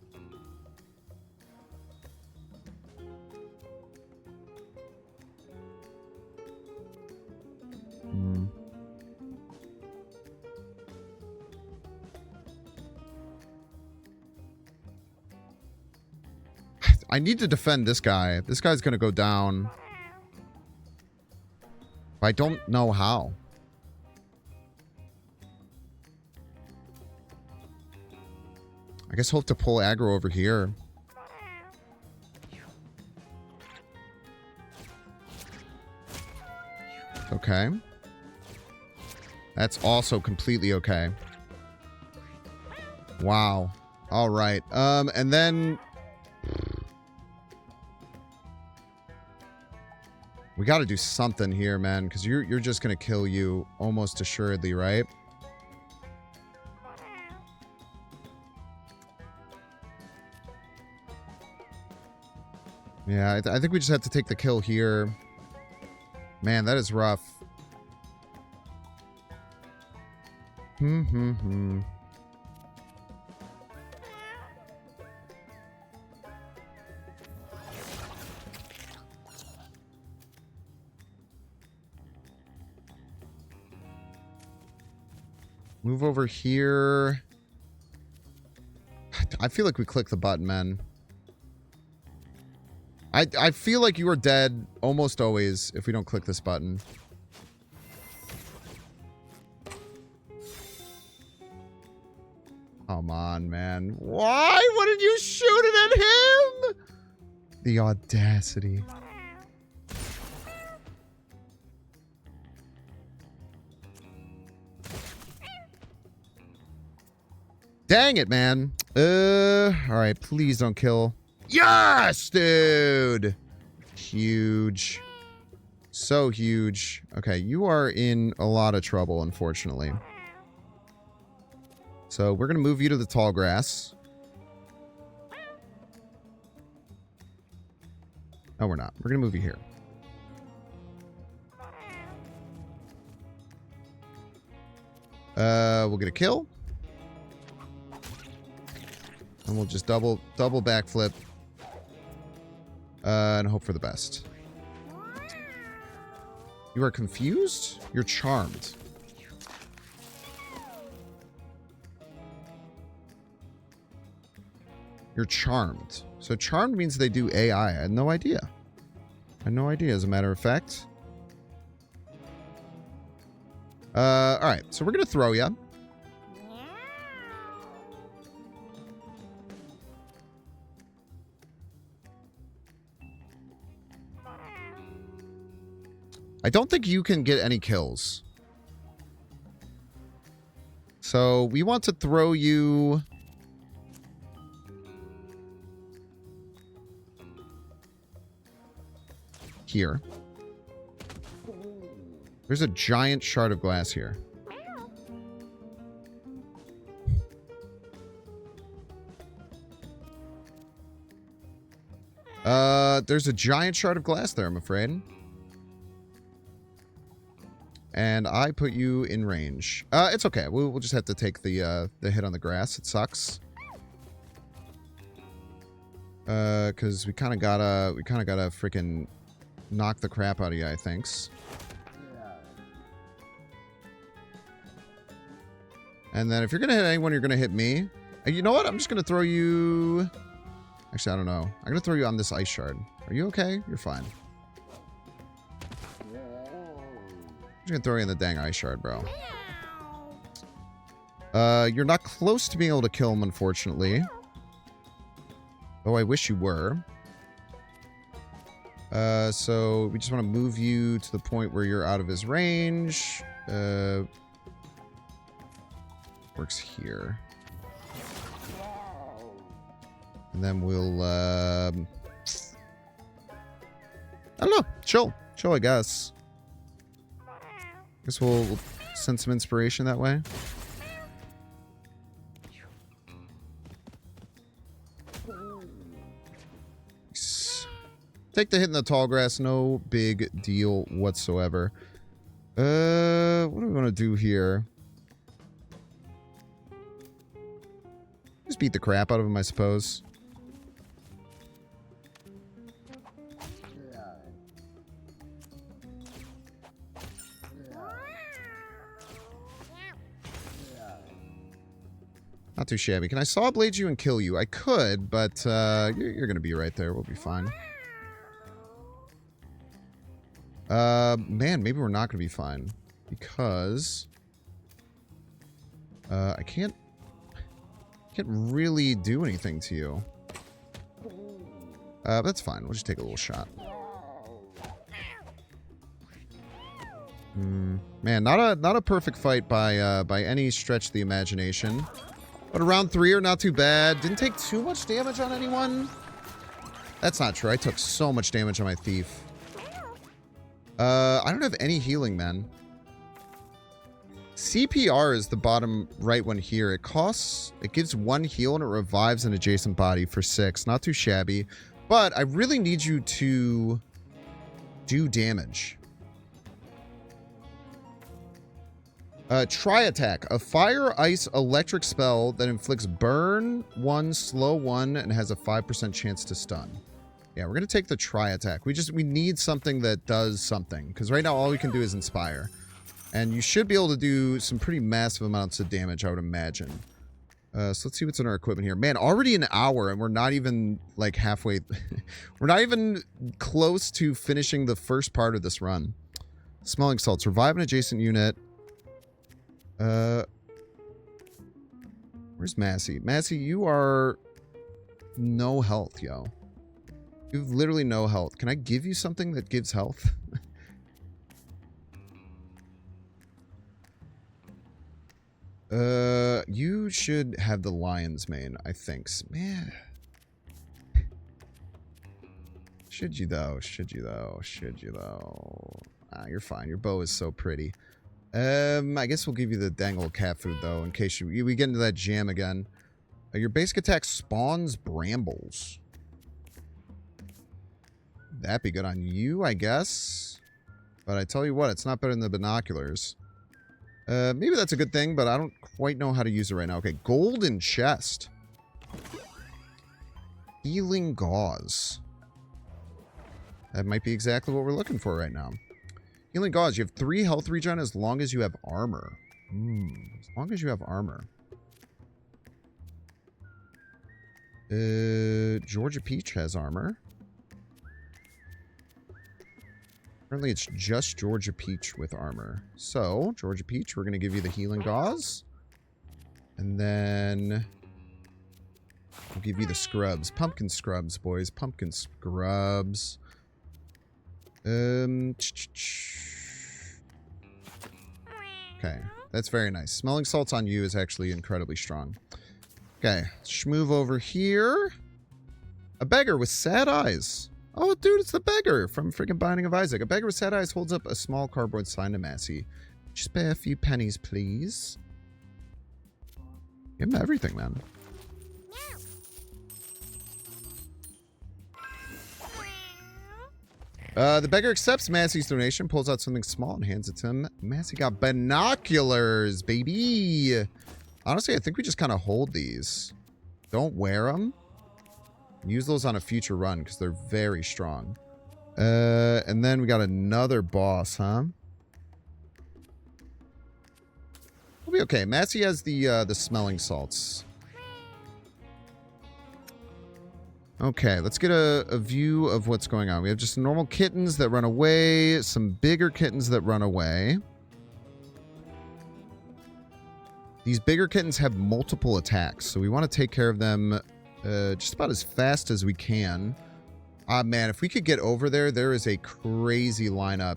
I need to defend this guy. This guy's gonna go down. I don't know how. I guess hope to pull aggro over here. Okay. That's also completely okay. Wow. All right. And then we got to do something here, man, because you're just gonna kill you almost assuredly, right? Yeah, I think we just have to take the kill here. Man, that is rough. Move over here. I feel like we click the button, man. I feel like you are dead almost always if we don't click this button. Come on, man. Why wouldn't you shoot it at him? The audacity. Dang it, man. Alright, please don't kill. Yes, dude! Huge. So huge. Okay, you are in a lot of trouble, unfortunately. So, we're gonna move you to the tall grass. No, we're not. We're going to move you here. We'll get a kill. And we'll just double backflip. And hope for the best. You are confused? You're charmed. You're charmed. So charmed means they do AI. I had no idea. I had no idea, as a matter of fact. Alright, so we're going to throw you. I don't think you can get any kills. So we want to throw you... here. There's a giant shard of glass here. There's a giant shard of glass there, I'm afraid. And I put you in range. It's okay. We'll just have to take the hit on the grass. It sucks. Because we kind of gotta freaking knock the crap out of you, I think. And then if you're gonna hit anyone, you're gonna hit me. And you know what? I'm just gonna throw you... Actually, I don't know. I'm gonna throw you on this ice shard. Are you okay? You're fine. I'm just gonna throw you in the dang ice shard, bro. You're not close to being able to kill him, unfortunately. Oh, I wish you were. So we just want to move you to the point where you're out of his range. Works here. And then we'll, I don't know. Chill, I guess. Guess we'll send some inspiration that way. Take the hit in the tall grass, no big deal whatsoever. What do we want to do here? Just beat the crap out of him, I suppose. Not too shabby. Can I saw blade you and kill you? I could, but you're going to be right there. We'll be fine. Man, maybe we're not going to be fine. Because... I can't really do anything to you. That's fine. We'll just take a little shot. Man, not a perfect fight by any stretch of the imagination. But round 3 are not too bad. Didn't take too much damage on anyone. That's not true. I took so much damage on my thief. I don't have any healing, man. CPR is the bottom right one here. It gives 1 heal and it revives an adjacent body for 6. Not too shabby. But I really need you to do damage. Try attack. A fire, ice, electric spell that inflicts burn 1, slow 1, and has a 5% chance to stun. Yeah, we're going to take the try attack. We need something that does something. Because right now all we can do is inspire. And you should be able to do some pretty massive amounts of damage, I would imagine. So let's see what's in our equipment here. Man, already an hour and we're not even like halfway. We're not even close to finishing the first part of this run. Smelling salts. Revive an adjacent unit. Where's Massey? Massey, you are no health, yo. You have literally no health. Can I give you something that gives health? You should have the lion's mane, I think. Man. Should you though? Should you though? Should you though? Ah, you're fine. Your bow is so pretty. I guess we'll give you the dang old cat food though, in case we get into that jam again. Your basic attack spawns brambles. That'd be good on you, I guess. But I tell you what, it's not better than the binoculars. Maybe that's a good thing, but I don't quite know how to use it right now. Okay, golden chest. Healing gauze. That might be exactly what we're looking for right now. Healing gauze. You have 3 health regen as long as you have armor. As long as you have armor. Georgia Peach has armor. Currently, it's just Georgia Peach with armor. So, Georgia Peach, we're going to give you the healing gauze. And then we'll give you the scrubs. Pumpkin scrubs, boys. Pumpkin scrubs. Okay. That's very nice. Smelling salts on you is actually incredibly strong. Okay. Let's move over here. A beggar with sad eyes. Oh, dude, it's the beggar from freaking Binding of Isaac. A beggar with sad eyes holds up a small cardboard sign to Massey. Just pay a few pennies, please. Give him everything, man. The beggar accepts Massey's donation, pulls out something small and hands it to him. Massey got binoculars, baby. Honestly, I think we just kind of hold these. Don't wear them. Use those on a future run because they're very strong. And then we got another boss, huh? We'll be okay. Massey has the smelling salts. Okay, let's get a view of what's going on. We have just normal kittens that run away, some bigger kittens that run away. These bigger kittens have multiple attacks, so we want to take care of them just about as fast as we can. Ah, man, if we could get over there, there is a crazy lineup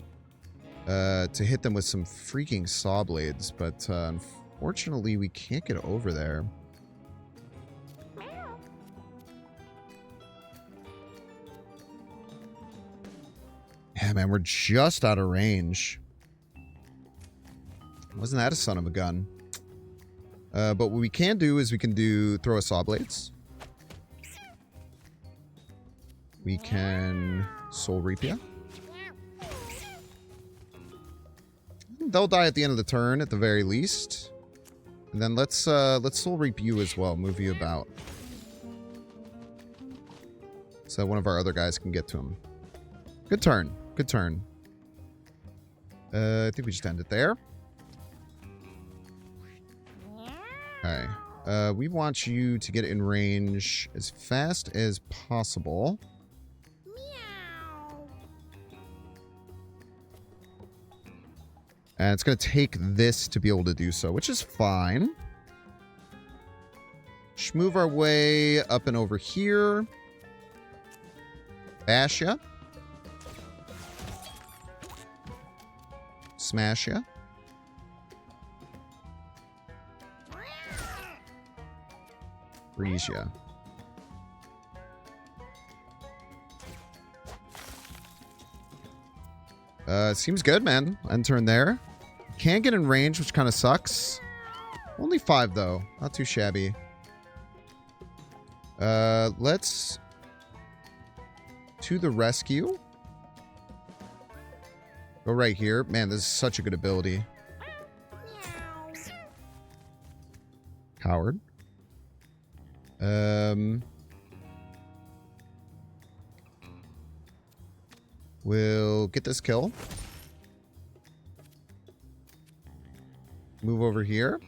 to hit them with some freaking saw blades, but unfortunately, we can't get over there. Yeah, man, we're just out of range. Wasn't that a son of a gun? But what we can do is we can throw a saw blades. We can soul reap ya. They'll die at the end of the turn at the very least. And then let's soul reap you as well. Move you about. So one of our other guys can get to him. Good turn. Good turn. I think we just end it there. Okay. We want you to get in range as fast as possible. And it's going to take this to be able to do so, which is fine. Just move our way up and over here. Bash ya. Smash ya. Freeze ya. Seems good, man. End turn there. Can't get in range, which kind of sucks. Only 5, though. Not too shabby. Let's... to the rescue. Go right here. Man, this is such a good ability. Coward. We'll get this kill. Move over here.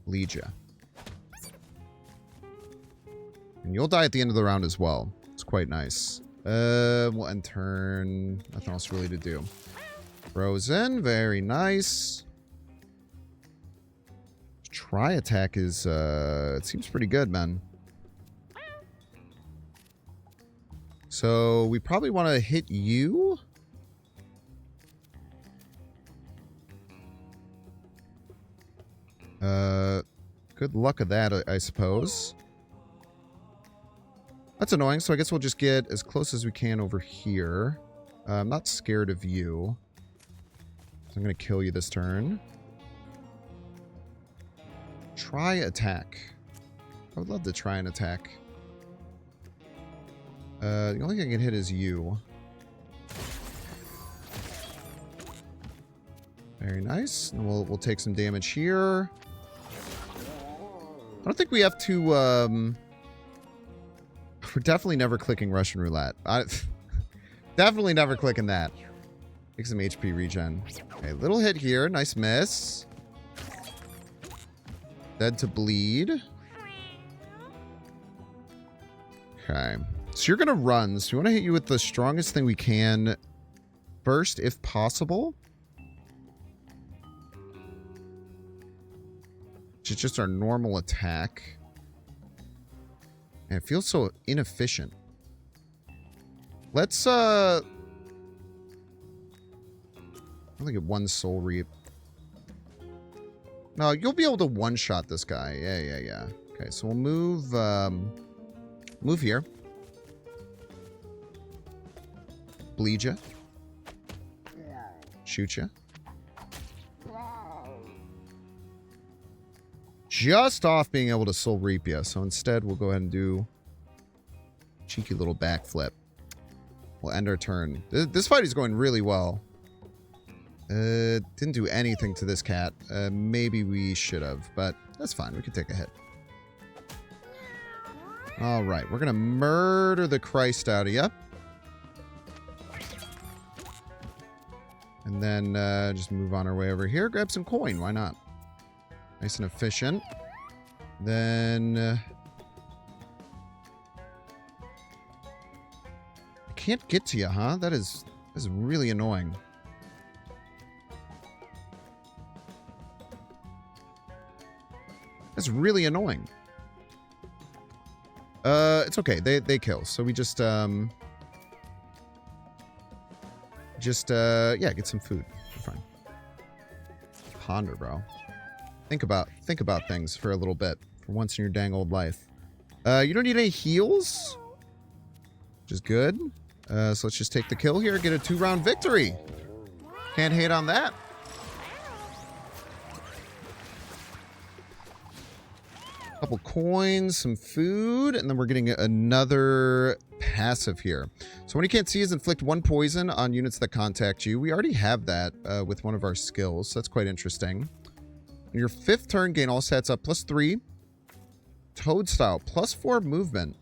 Lead ya. And you'll die at the end of the round as well. It's quite nice. We'll end turn. Nothing else really to do. Frozen. Very nice. Try attack is, it seems pretty good, man. So, we probably want to hit you. Good luck at that, I suppose. That's annoying, so I guess we'll just get as close as we can over here. I'm not scared of you. So I'm going to kill you this turn. Try attack. I would love to try and attack. The only thing I can hit is you. Very nice. And we'll take some damage here. I don't think we have to, we're definitely never clicking Russian roulette. Definitely never clicking that. Take some HP regen. Okay, little hit here. Nice miss. Dead to bleed. Okay. So you're going to run. So we want to hit you with the strongest thing we can first, if possible. Which is just our normal attack. And it feels so inefficient. Let's, I'll only get one soul reap. No, you'll be able to one-shot this guy. Yeah. Okay, so we'll move, move here. Bleed ya. Shoot ya. Just off being able to soul reap ya. So instead, we'll go ahead and do a cheeky little backflip. We'll end our turn. This fight is going really well. Didn't do anything to this cat. Maybe we should have, but that's fine. We can take a hit. All right, we're gonna murder the Christ out of you. And then just move on our way over here. Grab some coin. Why not? Nice and efficient. Then... I can't get to you, huh? That is really annoying. That's really annoying. It's okay. They kill. So we just yeah, get some food. We're fine. Ponder, bro. Think about things for a little bit. For once in your dang old life. You don't need any heals. Which is good. So let's just take the kill here. Get a 2-round victory. Can't hate on that. Couple coins, some food, and then we're getting another passive here. So when you can't see is inflict 1 poison on units that contact you. We already have that with one of our skills, so that's quite interesting. On your 5th turn, gain all stats up +3. Toadstyle, +4 movement.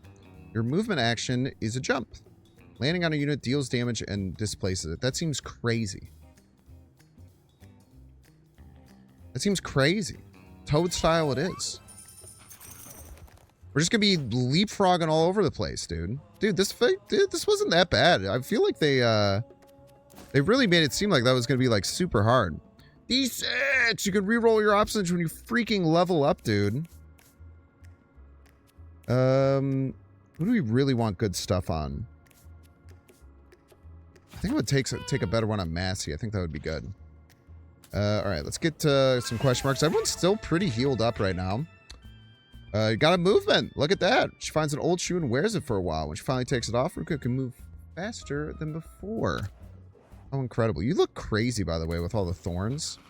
Your movement action is a jump. Landing on a unit deals damage and displaces it. That seems crazy. That seems crazy. Toadstyle it is. We're just gonna be leapfrogging all over the place, dude. Dude, this wasn't that bad. I feel like they really made it seem like that was gonna be like super hard. D6! You can reroll your options when you freaking level up, dude. Who do we really want good stuff on? I think I would take a better one on Massey. I think that would be good. Alright, let's get some question marks. Everyone's still pretty healed up right now. You got a movement. Look at that. She finds an old shoe and wears it for a while. When she finally takes it off, Ruka can move faster than before. Oh, incredible. You look crazy, by the way, with all the thorns.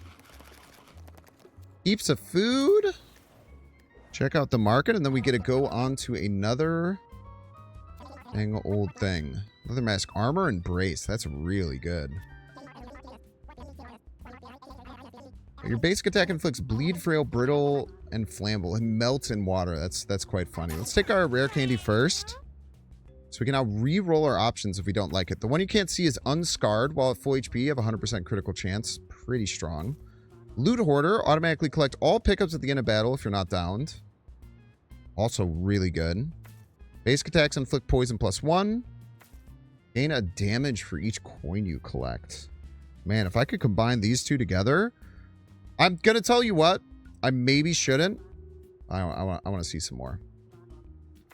Heaps of food. Check out the market, and then we get to go on to another dang old thing. Another mask. Armor and brace. That's really good. Your basic attack inflicts bleed, frail, brittle, and flammable, and melts in water. That's quite funny. Let's take our rare candy first. So we can now re-roll our options if we don't like it. The one you can't see is unscarred. While at full HP, you have a 100% critical chance. Pretty strong. Loot Hoarder. Automatically collect all pickups at the end of battle if you're not downed. Also really good. Basic attacks inflict poison +1. Gain a damage for each coin you collect. Man, if I could combine these two together... I'm going to tell you what. I maybe shouldn't. I want to see some more.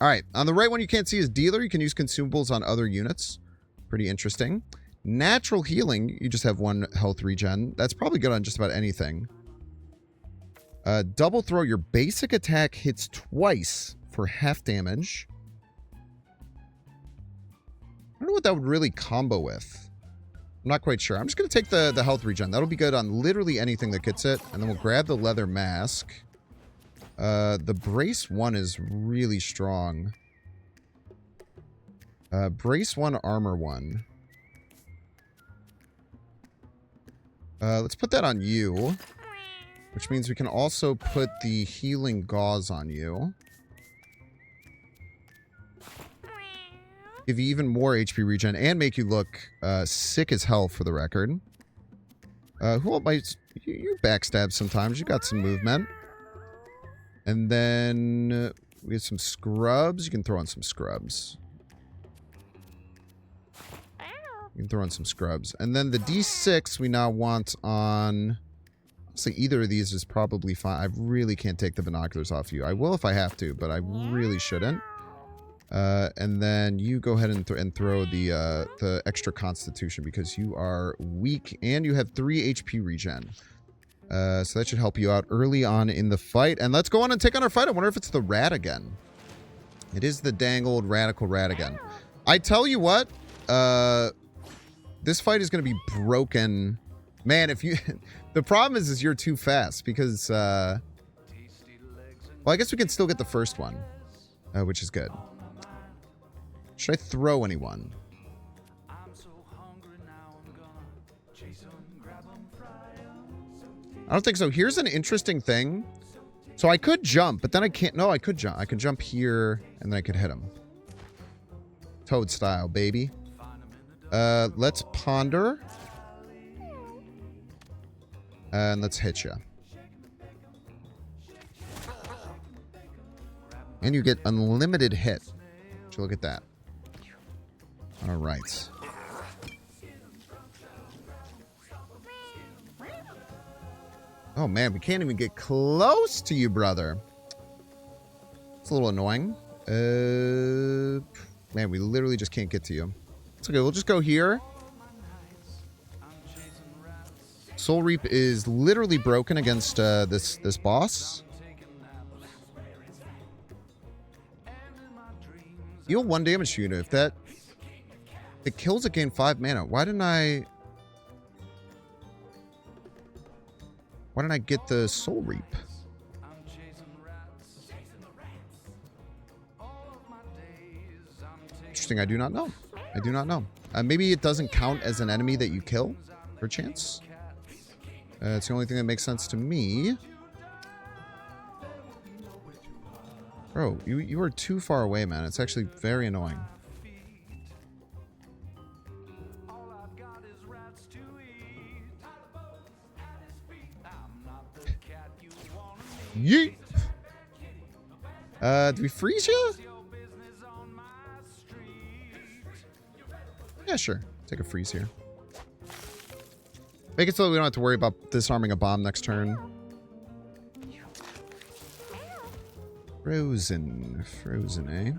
All right. On the right one you can't see is Dealer. You can use consumables on other units. Pretty interesting. Natural Healing. You just have 1 health regen. That's probably good on just about anything. Double Throw. Your basic attack hits twice for half damage. I don't know what that would really combo with. I'm not quite sure. I'm just going to take the health regen. That'll be good on literally anything that gets it. And then we'll grab the leather mask. The brace one is really strong. Brace 1, armor 1. Let's put that on you. Which means we can also put the healing gauze on you. Give you even more HP regen and make you look sick as hell for the record. Who else might... You backstab sometimes. You got some movement. And then we have some scrubs. You can throw on some scrubs. You can throw on some scrubs. And then the D6 we now want on... Honestly, either of these is probably fine. I really can't take the binoculars off you. I will if I have to, but I really shouldn't. And then you go ahead and throw the extra constitution because you are weak and you have 3 HP regen. So that should help you out early on in the fight. And let's go on and take on our fight. I wonder if it's the rat again. It is the dang old radical rat again. I tell you what, this fight is going to be broken. Man, if you... The problem is you're too fast because, well, I guess we can still get the first one, which is good. Should I throw anyone? I don't think so. Here's an interesting thing. So I could jump, but then I can't. No, I could jump. I could jump here, and then I could hit him. Toad style, baby. Let's ponder. And let's hit you. And you get unlimited hit. So look at that. All right. Oh, man. We can't even get close to you, brother. It's a little annoying. Man, we literally just can't get to you. It's okay. We'll just go here. Soul Reap is literally broken against this boss. Deal 1 damage to unit. If that... It kills it, gain 5 mana. Why didn't I get the Soul Reap? Interesting. I do not know. I do not know. Maybe it doesn't count as an enemy that you kill, perchance. It's the only thing that makes sense to me. Bro, you are too far away, man. It's actually very annoying. Yeet! Do we freeze you? Yeah, sure. Take a freeze here. Make it so that we don't have to worry about disarming a bomb next turn. Frozen. Frozen, eh?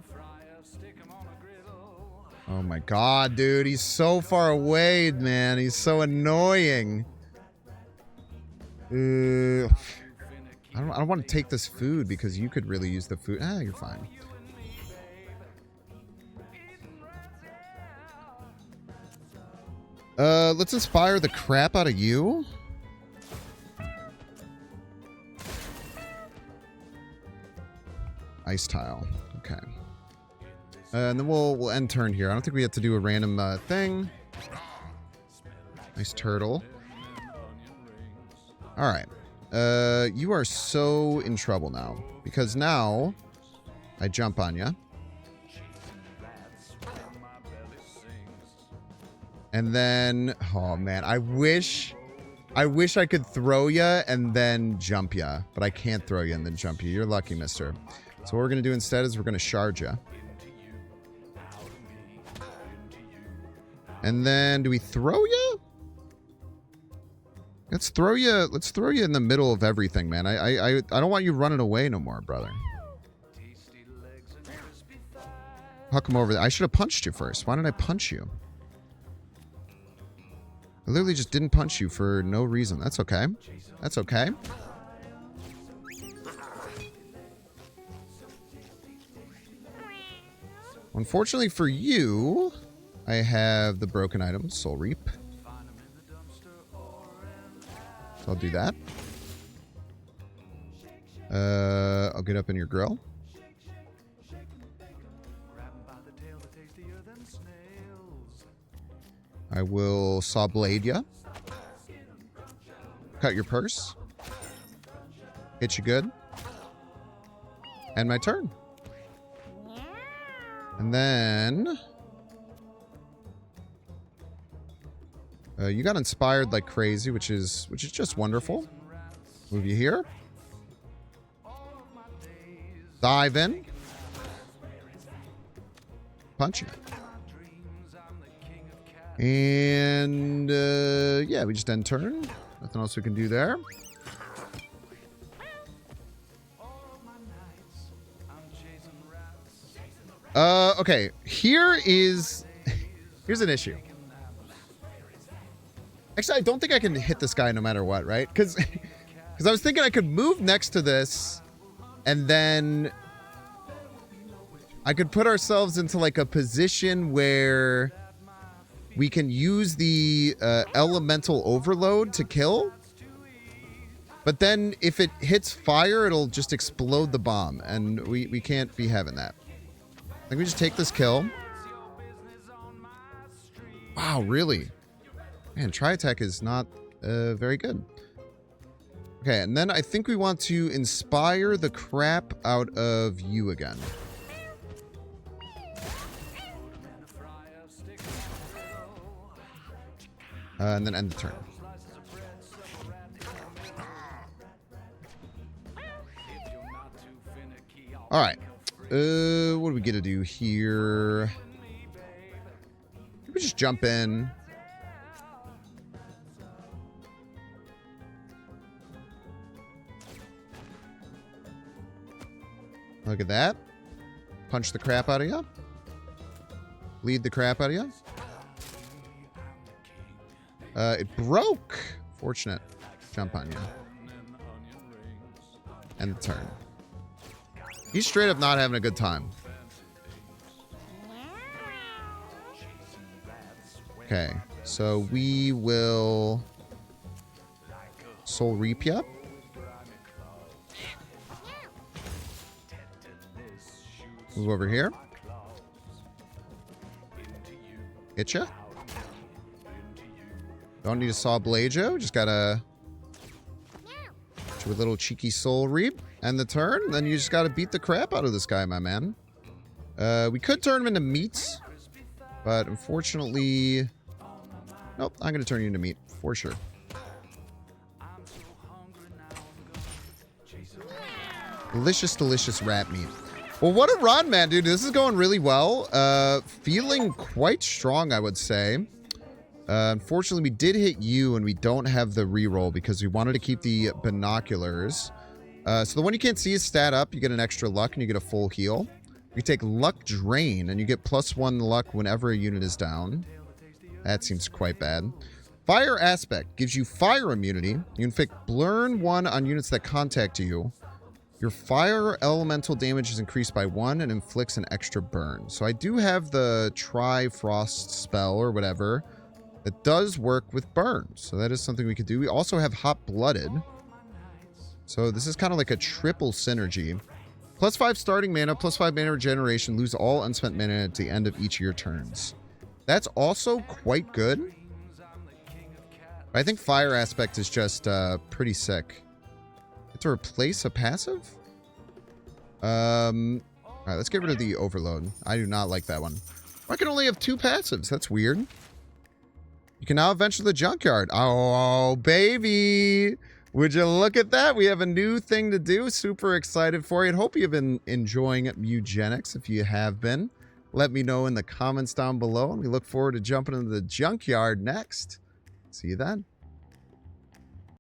Oh my god, dude. He's so far away, man. He's so annoying. I don't want to take this food because you could really use the food. Ah, you're fine. Let's inspire the crap out of you. Ice tile. Okay. And then we'll end turn here. I don't think we have to do a random thing. Nice turtle. All right. You are so in trouble now because now I jump on you. And then, oh man, I wish I could throw you and then jump you, but I can't throw you and then jump you. You're lucky, mister. So what we're going to do instead is we're going to shard you. And then do we throw you? Let's throw you in the middle of everything, man. I don't want you running away no more, brother. Huck him over there. I should have punched you first. Why didn't I punch you? I literally just didn't punch you for no reason. That's okay. That's okay. Unfortunately for you, I have the broken item, Soul Reap. So I'll do that. I'll get up in your grill. I will saw blade ya. Cut your purse. Hit you good. End my turn. And then... you got inspired like crazy, which is just wonderful. Move you here. Dive in. Punch you. And, yeah, we just end turn. Nothing else we can do there. Okay. Here's an issue. Actually, I don't think I can hit this guy no matter what, right? Because I was thinking I could move next to this, and then I could put ourselves into like a position where we can use the elemental overload to kill. But then if it hits fire, it'll just explode the bomb, and we can't be having that. I think we just take this kill. Wow, really? Man, Tri-Attack is not very good. Okay, and then I think we want to inspire the crap out of you again. And then end the turn. Alright. What do we get to do here? We just jump in. Look at that. Punch the crap out of you. Bleed the crap out of you. It broke. Fortunate. Jump on you. End the turn. He's straight up not having a good time. Okay. So we will Soul Reap you. Move over here. Hit ya. Don't need a saw blade, Joe. Just gotta do a little cheeky soul reap. End the turn. Then you just gotta beat the crap out of this guy, my man. We could turn him into meat, but unfortunately... Nope, I'm gonna turn you into meat, for sure. Delicious, delicious rat meat. Well, what a run, man, dude. This is going really well. Feeling quite strong, I would say. Unfortunately, we did hit you, and we don't have the reroll because we wanted to keep the binoculars. So the one you can't see is stat up. You get an extra luck, and you get a full heal. You take luck drain, and you get +1 luck whenever a unit is down. That seems quite bad. Fire aspect gives you fire immunity. You inflict burn 1 on units that contact you. Your fire elemental damage is increased by 1 and inflicts an extra burn. So I do have the Tri-Frost spell or whatever that does work with burns. So that is something we could do. We also have Hot-Blooded. So this is kind of like a triple synergy. +5 starting mana, +5 mana regeneration, lose all unspent mana at the end of each of your turns. That's also quite good. I think fire aspect is just pretty sick. To replace a passive? Alright, let's get rid of the overload. I do not like that one. I can only have 2 passives. That's weird. You can now adventure the junkyard. Oh, baby! Would you look at that? We have a new thing to do. Super excited for you. And hope you've been enjoying Mewgenics. If you have been, let me know in the comments down below. And we look forward to jumping into the junkyard next. See you then.